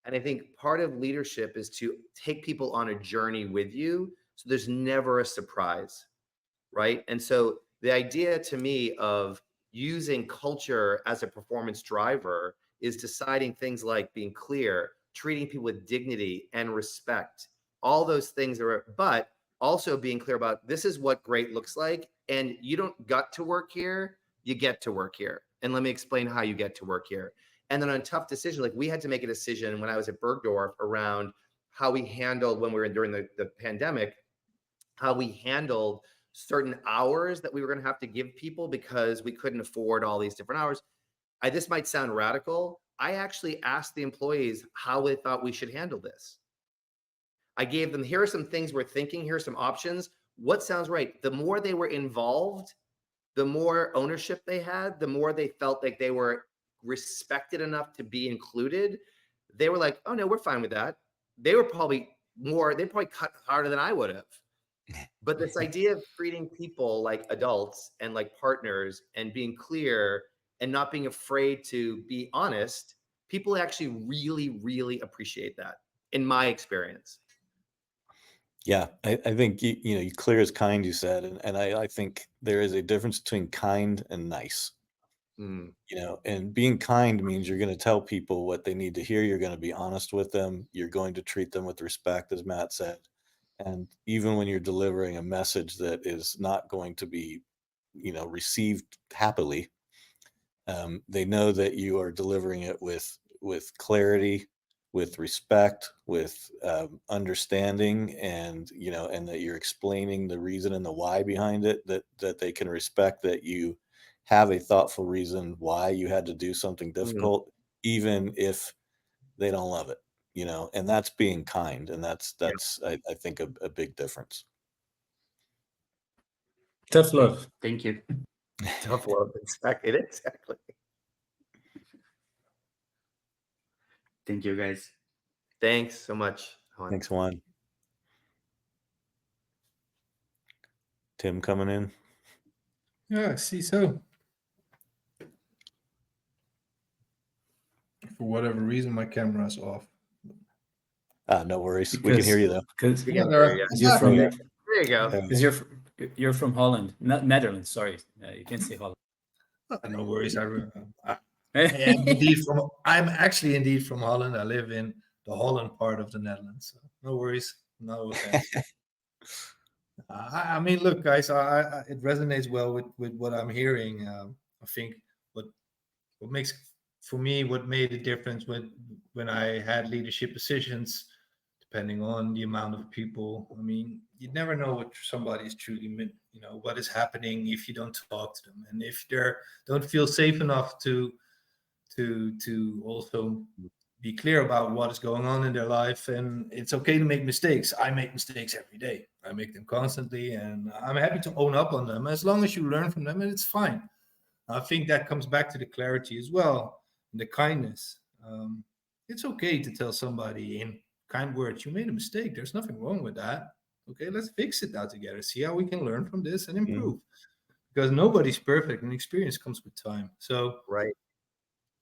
And I think part of leadership is to take people on a journey with you, so there's never a surprise, right? And so the idea to me of using culture as a performance driver is deciding things like being clear, treating people with dignity and respect, all those things but also being clear about, this is what great looks like. And you don't got to work here, you get to work here. And let me explain how you get to work here. And then on tough decisions, like we had to make a decision when I was at Bergdorf around how we handled, when we were during the pandemic, how we handled certain hours that we were going to have to give people because we couldn't afford all these different hours. This might sound radical. I actually asked the employees how they thought we should handle this. I gave them, here are some things we're thinking, here are some options. What sounds right? The more they were involved, the more ownership they had, the more they felt like they were respected enough to be included, they were like, oh no, we're fine with that. They probably cut harder than I would have. But this idea of treating people like adults and like partners and being clear and not being afraid to be honest, people actually really, really appreciate that, in my experience. Yeah, I think you clear as kind, you said, and I think there is a difference between kind and nice. Mm. And being kind means you're going to tell people what they need to hear. You're going to be honest with them. You're going to treat them with respect, as Matt said. And even when you're delivering a message that is not going to be, received happily, they know that you are delivering it with clarity, with respect, with understanding, and and that you're explaining the reason and the why behind it. That they can respect that you have a thoughtful reason why you had to do something difficult, even if they don't love it. And that's being kind, and that's I think a big difference. Tough love. Thank you. Tough love, exactly. Thank you, guys. Thanks so much. Thanks, Juan. Tim coming in. Yeah, I see so. For whatever reason, my camera's off. No worries. We can hear you though. Because Yeah, there you're from there you go. because you're from Holland, not Netherlands. Sorry, you can't say Holland. no worries. I'm actually indeed from Holland. I live in the Holland part of the Netherlands. So no worries. No offense. I mean, look, guys, it resonates well with what I'm hearing. I think what makes for me what made a difference when I had leadership positions, depending on the amount of people. I mean, you never know what somebody is truly meant. What is happening if you don't talk to them, and if they don't feel safe enough to also be clear about what is going on in their life. And it's okay to make mistakes. I make mistakes every day. I make them constantly, and I'm happy to own up on them as long as you learn from them, and it's fine. I think that comes back to the clarity as well, and the kindness. It's okay to tell somebody in kind words, you made a mistake. There's nothing wrong with that. Okay, let's fix it now together. See how we can learn from this and improve. Because nobody's perfect, and experience comes with time. So Right.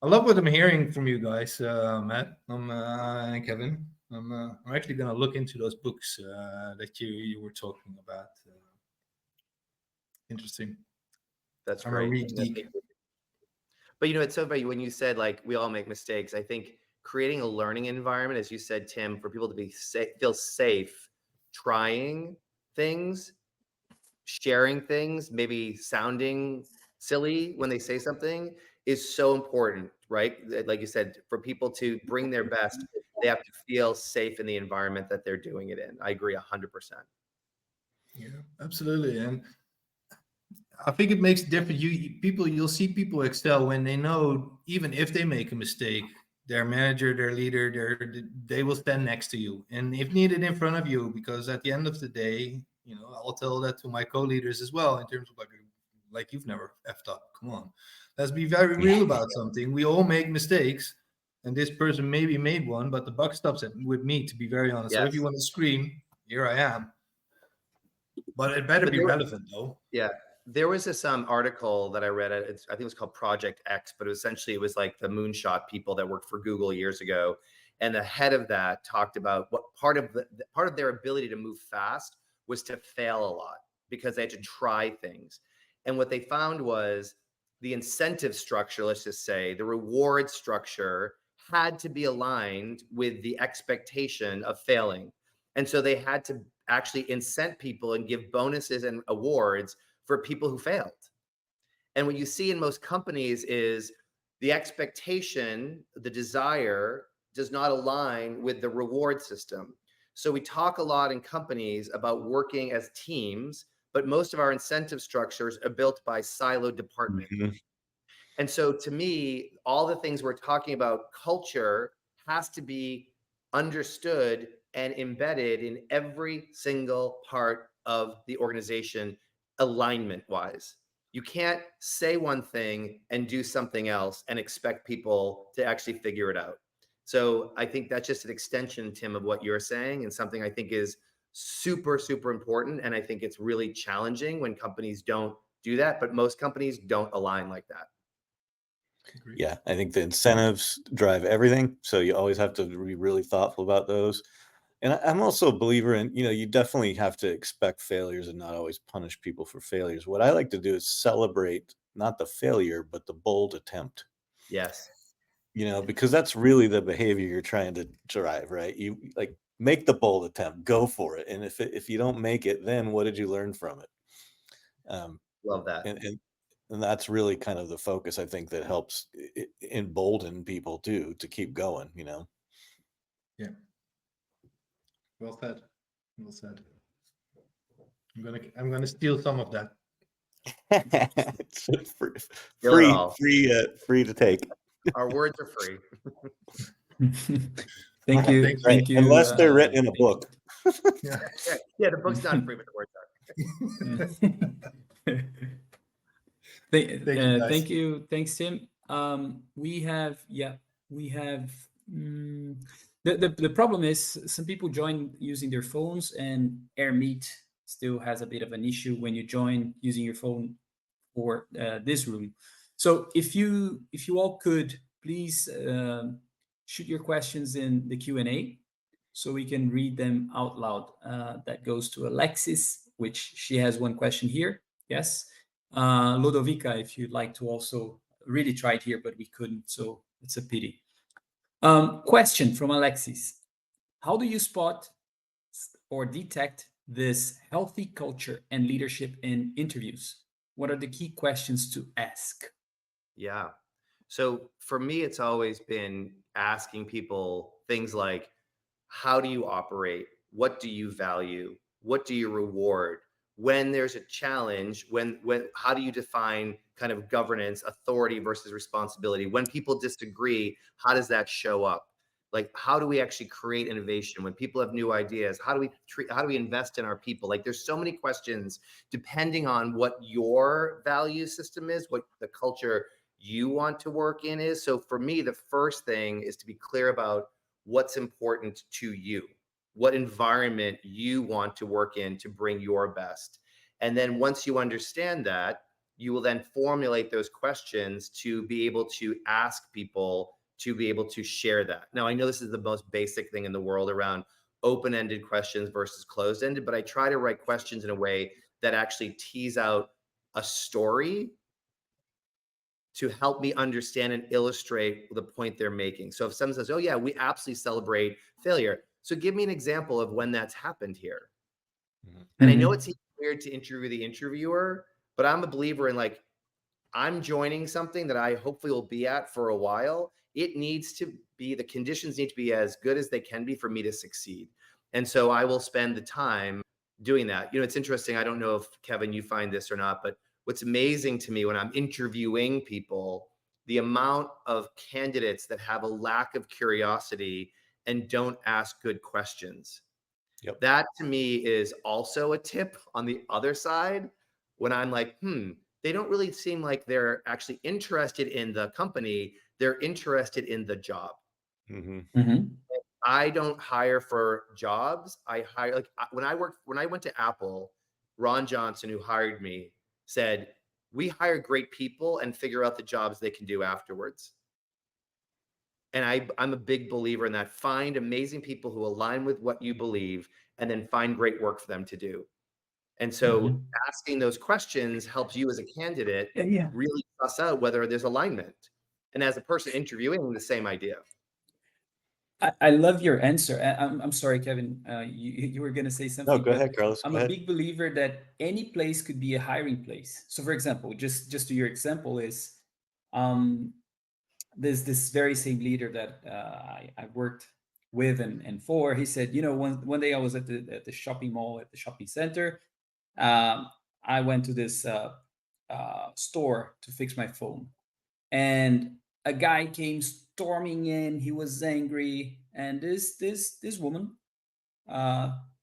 I love what I'm hearing from you guys, Matt and Kevin. I'm actually going to look into those books that you were talking about. Interesting. That's I'm great. a read geek. But it's so funny when you said like we all make mistakes. I think creating a learning environment, as you said, Tim, for people to be feel safe, trying things, sharing things, maybe sounding silly when they say something, is so important, right? Like you said, for people to bring their best, they have to feel safe in the environment that they're doing it in. I agree 100%. Yeah, absolutely. And I think it makes a difference. You'll see people excel when they know, even if they make a mistake, their manager, their leader, they will stand next to you, and if needed, in front of you. Because at the end of the day, I'll tell that to my co-leaders as well, in terms of like you've never effed up. Come on, let's be very real about something. We all make mistakes, and this person maybe made one, but the buck stops with me, to be very honest. Yes. So if you want to scream, here I am. But it better be relevant, though. Yeah. There was this article that I read. I think it was called Project X, but essentially it was like the moonshot people that worked for Google years ago. And the head of that talked about what part of their ability to move fast was to fail a lot, because they had to try things. And what they found was the incentive structure, let's just say the reward structure, had to be aligned with the expectation of failing. And so they had to actually incent people and give bonuses and awards for people who failed. And what you see in most companies is the expectation, the desire, does not align with the reward system. So we talk a lot in companies about working as teams, but most of our incentive structures are built by siloed departments. And so to me, all the things we're talking about, culture has to be understood and embedded in every single part of the organization, alignment wise. You can't say one thing and do something else and expect people to actually figure it out. So I think that's just an extension, Tim, of what you're saying, and something I think is super, super important. And I think it's really challenging when companies don't do that, but most companies don't align like that. Yeah, I think the incentives drive everything. So you always have to be really thoughtful about those. And I'm also a believer in, you definitely have to expect failures and not always punish people for failures. What I like to do is celebrate not the failure, but the bold attempt. Yes. Because that's really the behavior you're trying to drive, right? You like make the bold attempt, go for it. And if you don't make it, then what did you learn from it? Love that. And that's really kind of the focus, I think, that helps embolden people too to keep going. Yeah. Well said. Well said. I'm gonna steal some of that. It's Steal it all. free to take. Our words are free. Thank you. Thank you. Thank you. Unless they're written in a book. Yeah. Yeah, the book's not free, but the words are. Thank you, guys. Thank you. Thanks, Tim. We have the problem is some people join using their phones, and AirMeet still has a bit of an issue when you join using your phone for this room. So if you all could please shoot your questions in the Q&A so we can read them out loud. That goes to Alexis, which she has one question here. Yes. Lodovica, if you'd like to also really try it here, but we couldn't, so it's a pity. Question from Alexis. How do you spot or detect this healthy culture and leadership in interviews? What are the key questions to ask? Yeah. So for me, it's always been asking people things like, how do you operate? What do you value? What do you reward? When there's a challenge, how do you define kind of governance, authority versus responsibility? When people disagree, how does that show up? Like, how do we actually create innovation? When people have new ideas, how do we invest in our people? Like, there's so many questions depending on what your value system is, what the culture you want to work in is. So for me, the first thing is to be clear about what's important to you, what environment you want to work in to bring your best. And then once you understand that, you will then formulate those questions to be able to ask people to be able to share that. Now, I know this is the most basic thing in the world around open-ended questions versus closed-ended, but I try to write questions in a way that actually tease out a story to help me understand and illustrate the point they're making. So if someone says, oh yeah, we absolutely celebrate failure. So give me an example of when that's happened here. Mm-hmm. And I know it's weird to interview the interviewer, but I'm a believer in, like, I'm joining something that I hopefully will be at for a while. It needs to be, the conditions need to be as good as they can be for me to succeed. And so I will spend the time doing that. It's interesting. I don't know if, Kevin, you find this or not, but what's amazing to me when I'm interviewing people, the amount of candidates that have a lack of curiosity and don't ask good questions. Yep. That to me is also a tip on the other side when I'm like, they don't really seem like they're actually interested in the company. They're interested in the job. Mm-hmm. Mm-hmm. I don't hire for jobs. I hire, like, when I went to Apple, Ron Johnson, who hired me, said, we hire great people and figure out the jobs they can do afterwards. And I'm a big believer in that. Find amazing people who align with what you believe and then find great work for them to do. And so asking those questions helps you as a candidate really suss out whether there's alignment. And as a person interviewing, the same idea. I love your answer. I'm sorry, Kevin. You were going to say something. No, go ahead, Carlos. I'm a big believer that any place could be a hiring place. So, for example, just to your example is, there's this very same leader that I worked with and for. He said, one day I was at the shopping mall, at the shopping center. I went to this store to fix my phone, and a guy came storming in. He was angry, and this woman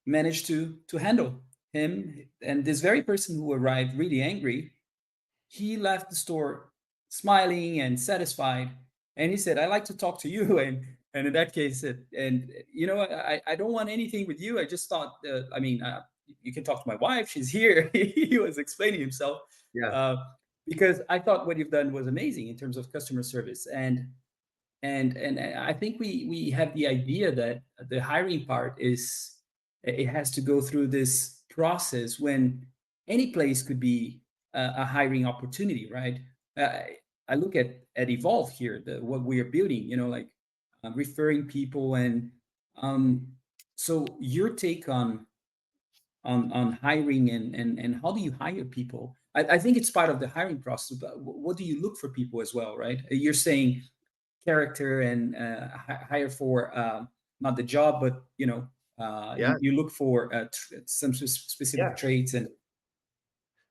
managed to handle him. And this very person who arrived really angry, he left the store smiling and satisfied. And he said, "I'd like to talk to you." And And in that case, I don't want anything with you. I just thought, you can talk to my wife. She's here. He was explaining himself, Yeah. uh, because I thought what you've done was amazing in terms of customer service. And I think we have the idea that the hiring part is, it has to go through this process when any place could be a hiring opportunity, right? I look at Evolve here, what we are building, like referring people, and um, so your take on hiring, and how do you hire people? I think it's part of the hiring process, but what do you look for people as well, right? You're saying character, and hire for not the job, but Yeah. you look for some Yeah. specific traits. And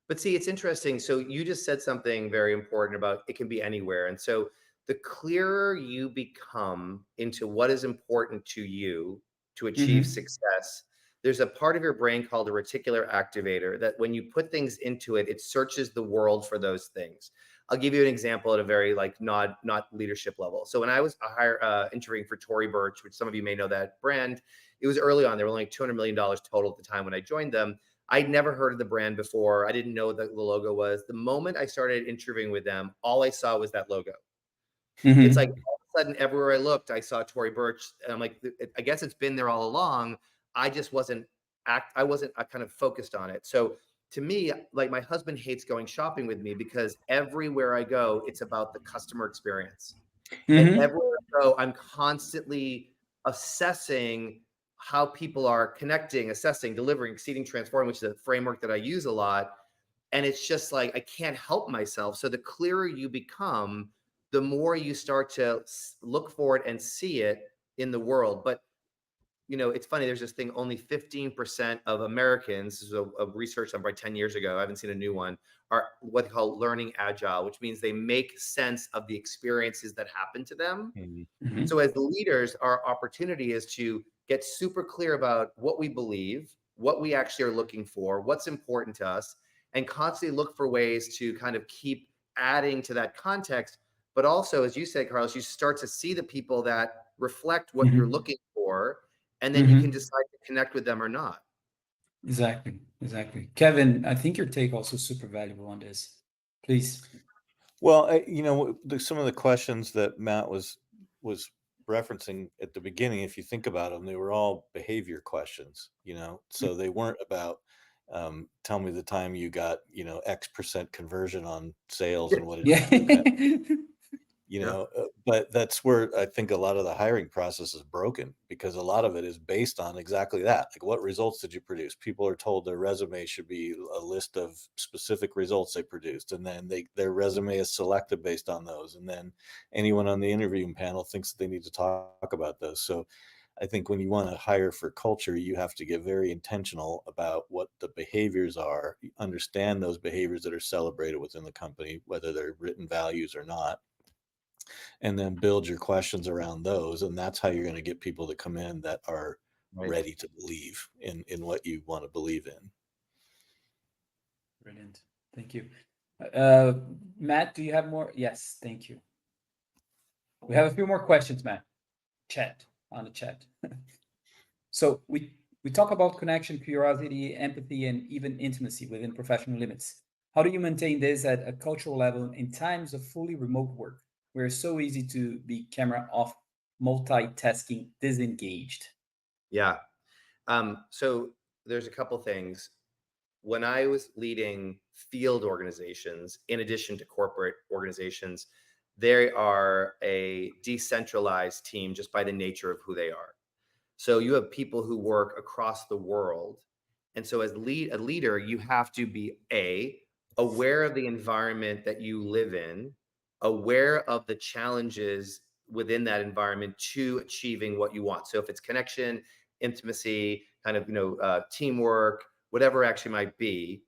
But see, it's interesting. So you just said something very important about it can be anywhere. And so the clearer you become into what is important to you to achieve Mhm. success, there's a part of your brain called a reticular activator that when you put things into it, it searches the world for those things. I'll give you an example at a very like not leadership level. So when I was interviewing for Tory Burch, which some of you may know that brand, it was early on. They were only $200 million total at the time when I joined them. I'd never heard of the brand before. I didn't know what the logo was. The moment I started interviewing with them, all I saw was that logo. It's like Mhm. all of a sudden, everywhere I looked, I saw Tory Burch, and I'm like, I guess it's been there all along. I just wasn't I wasn't kind of focused on it. So to me, like my husband hates going shopping with me because everywhere I go, it's about the customer experience. And Mhm. everywhere I go, I'm constantly assessing how people are connecting, assessing, delivering, exceeding, transforming, which is a framework that I use a lot. And it's just like I can't help myself. So the clearer you become, the more you start to look for it and see it in the world. But it's funny. There's this thing: only 15% of Americans, this is a research done by 10 years ago, I haven't seen a new one, are what they call learning agile, which means they make sense of the experiences that happen to them. Mhm. Mhm. So as leaders, our opportunity is to get super clear about what we believe, what we actually are looking for, what's important to us, and constantly look for ways to kind of keep adding to that context. But also, as you said, Carlos, you start to see the people that reflect what you're Mhm. looking for, and then you can Mhm. decide to connect with them or not. Exactly. Exactly. Kevin, I think your take also super valuable on this. Please. Well, some of the questions that Matt was referencing at the beginning, if you think about them, they were all behavior questions. So they weren't about tell me the time you got X% conversion on sales and what it Yeah. did to your pet. Yeah. But that's where I think a lot of the hiring process is broken, because a lot of it is based on exactly that. Like, what results did you produce? People are told their resume should be a list of specific results they produced, and then their resume is selected based on those. And then anyone on the interviewing panel thinks that they need to talk about those. So I think when you want to hire for culture, you have to get very intentional about what the behaviors are, understand those behaviors that are celebrated within the company, whether they're written values or not, and then build your questions around those. And that's how you're going to get people to come in that are Right. ready to believe in what you want to believe in. Brilliant. Thank you. Matt, do you have more? Yes, thank you. We have a few more questions, Matt. On the chat. So we talk about connection, curiosity, empathy, and even intimacy within professional limits. How do you maintain this at a cultural level in times of fully remote work, where it's so easy to be camera off, multitasking, disengaged? Yeah. So there's a couple things. When I was leading field organizations, in addition to corporate organizations, they are a decentralized team just by the nature of who they are. So you have people who work across the world. And so as a leader, you have to be aware of the environment that you live in, aware of the challenges within that environment to achieving what you want. So if it's connection, intimacy, kind of, teamwork, whatever actually might be,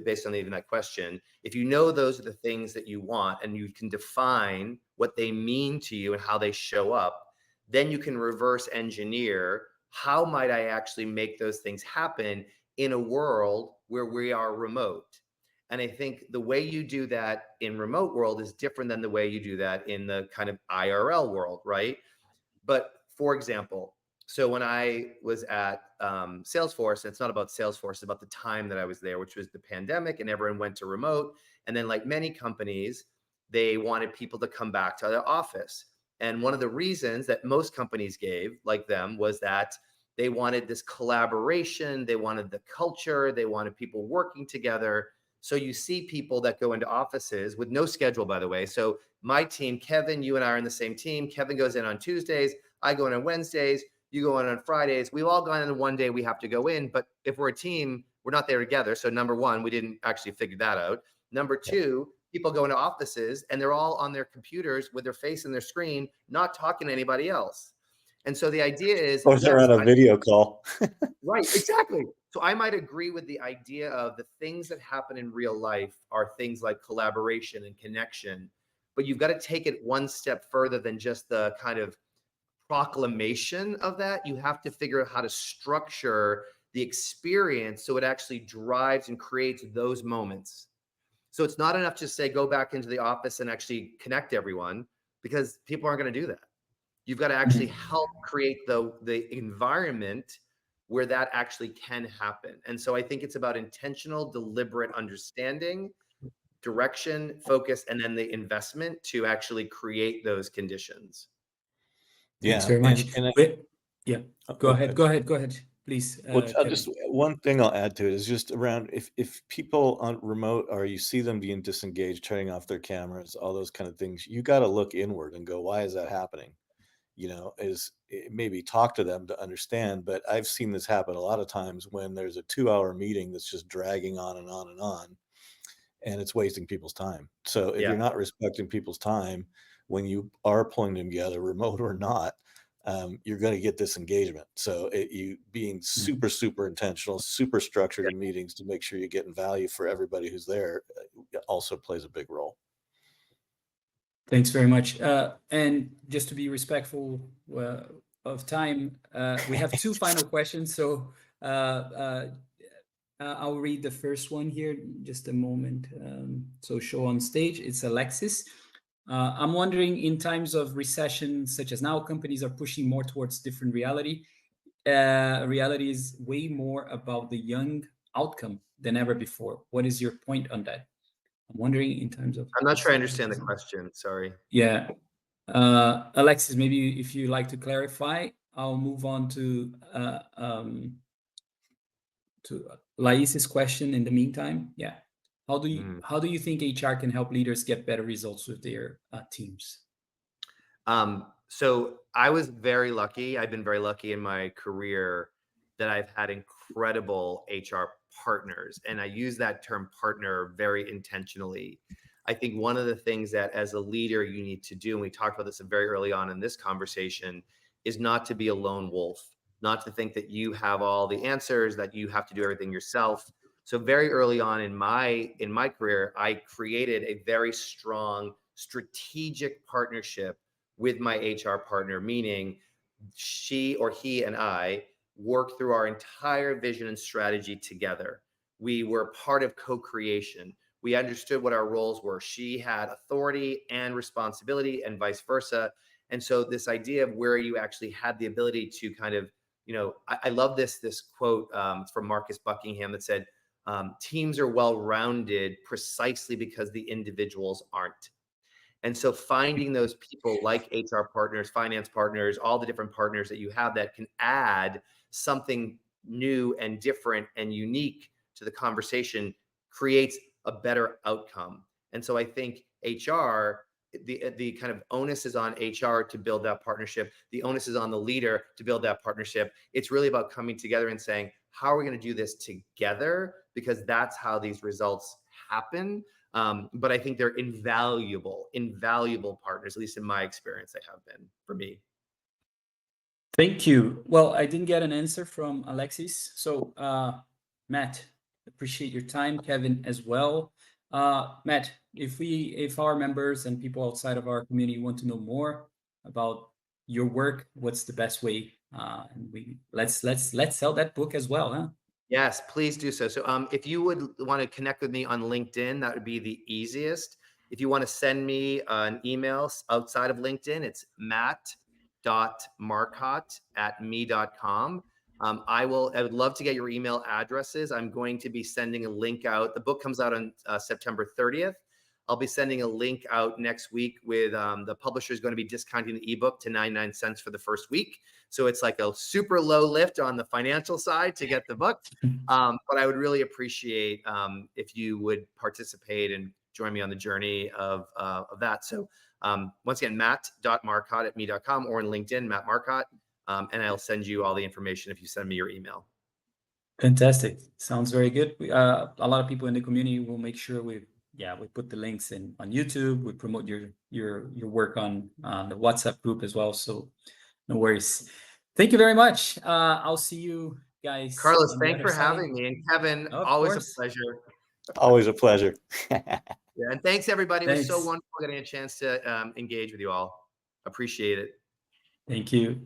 based on even that question, if you know those are the things that you want and you can define what they mean to you and how they show up, then you can reverse engineer how might I actually make those things happen in a world where we are remote. And I think the way you do that in remote world is different than the way you do that in the kind of IRL world, right? But for example, so when I was at Salesforce, and it's not about Salesforce, it's about the time that I was there, which was the pandemic and everyone went to remote. And then like many companies, they wanted people to come back to their office. And one of the reasons that most companies gave, like them, was that they wanted this collaboration, they wanted the culture, they wanted people working together. So you see people that go into offices with no schedule, by the way. So my team, Kevin, you and I are in the same team. Kevin goes in on Tuesdays, I go in on Wednesdays, you go in on Fridays. We've all gone in one day we have to go in, but if we're a team, we're not there together. So number one, we didn't actually figure that out. Number two, people go into offices and they're all on their computers with their face in their screen, not talking to anybody else. And so the idea is, or they're on a video call. right, exactly. So I might agree with the idea of the things that happen in real life are things like collaboration and connection, but you've got to take it one step further than just the kind of proclamation of that. You have to figure out how to structure the experience so it actually drives and creates those moments. So it's not enough to say, go back into the office and actually connect everyone, because people aren't going to do that. You've got to actually help create the environment where that actually can happen. And so I think it's about intentional, deliberate understanding, direction, focus, and then the investment to actually create those conditions. Thanks very much. Yeah, go ahead, please. Well, I'll Kevin. just one thing I'll add to it is just around if people on remote or you see them being disengaged, turning off their cameras, all those kind of things, you got to look inward and go, why is that happening? Is maybe talk to them to understand. But I've seen this happen a lot of times when there's a 2-hour meeting that's just dragging on and on and on, and it's wasting people's time. So if you're not respecting people's time when you are pulling them together, remote or not, you're going to get disengagement. So you being super intentional, super structured in meetings to make sure you're getting value for everybody who's there also plays a big role. Thanks very much. And just to be respectful of time, we have two final questions. So I'll read the first one here, just a moment. So show on stage, it's Alexis. I'm wondering, in times of recession, such as now, companies are pushing more towards different reality. Reality is way more about the young outcome than ever before. What is your point on that? I'm wondering in terms of... I'm not sure I understand the question, sorry. Yeah. Alexis, maybe if you like to clarify, I'll move on to Lais's question in the meantime. Yeah. How do you think HR can help leaders get better results with their teams? So I was very lucky. I've been very lucky in my career that I've had incredible HR partners. And I use that term partner very intentionally. I think one of the things that as a leader you need to do, and we talked about this very early on in this conversation, is not to be a lone wolf, not to think that you have all the answers, that you have to do everything yourself. So very early on in my career, I created a very strong strategic partnership with my HR partner, meaning she or he and I worked through our entire vision and strategy together. We were part of co-creation. We understood what our roles were. She had authority and responsibility and vice versa. And so this idea of where you actually had the ability to kind of, I love this quote from Marcus Buckingham that said, teams are well-rounded precisely because the individuals aren't. And so finding those people like HR partners, finance partners, all the different partners that you have that can add something new and different and unique to the conversation creates a better outcome. And so I think HR, the kind of onus is on HR to build that partnership. The onus is on the leader to build that partnership. It's really about coming together and saying, how are we going to do this together? Because that's how these results happen. But I think they're invaluable partners, at least in my experience, they have been for me. Thank you. Well, I didn't get an answer from Alexis. So Matt, appreciate your time. Kevin as well. Matt, if our members and people outside of our community want to know more about your work, what's the best way? And let's sell that book as well, huh? Yes, please do so. So if you would want to connect with me on LinkedIn, that would be the easiest. If you want to send me an email outside of LinkedIn, it's Matt matt.marcotte@me.com. I would love to get your email addresses. I'm going to be sending a link out. The book comes out on September 30th. I'll be sending a link out next week with the publisher is going to be discounting the ebook to 99 cents for the first week. So it's like a super low lift on the financial side to get the book. But I would really appreciate if you would participate and join me on the journey of that. So once again, matt.marcotte@me.com or on LinkedIn, Matt Marcotte. And I'll send you all the information if you send me your email. Fantastic. Sounds very good. A lot of people in the community will make sure we put the links in on YouTube. We promote your work on the WhatsApp group as well. So no worries. Thank you very much. I'll see you guys. Carlos, thanks for having me. And Kevin, always a pleasure. Always a pleasure. Yeah, and thanks everybody. It was so Thanks. wonderful getting a chance to engage with you all. Appreciate it. Thank you.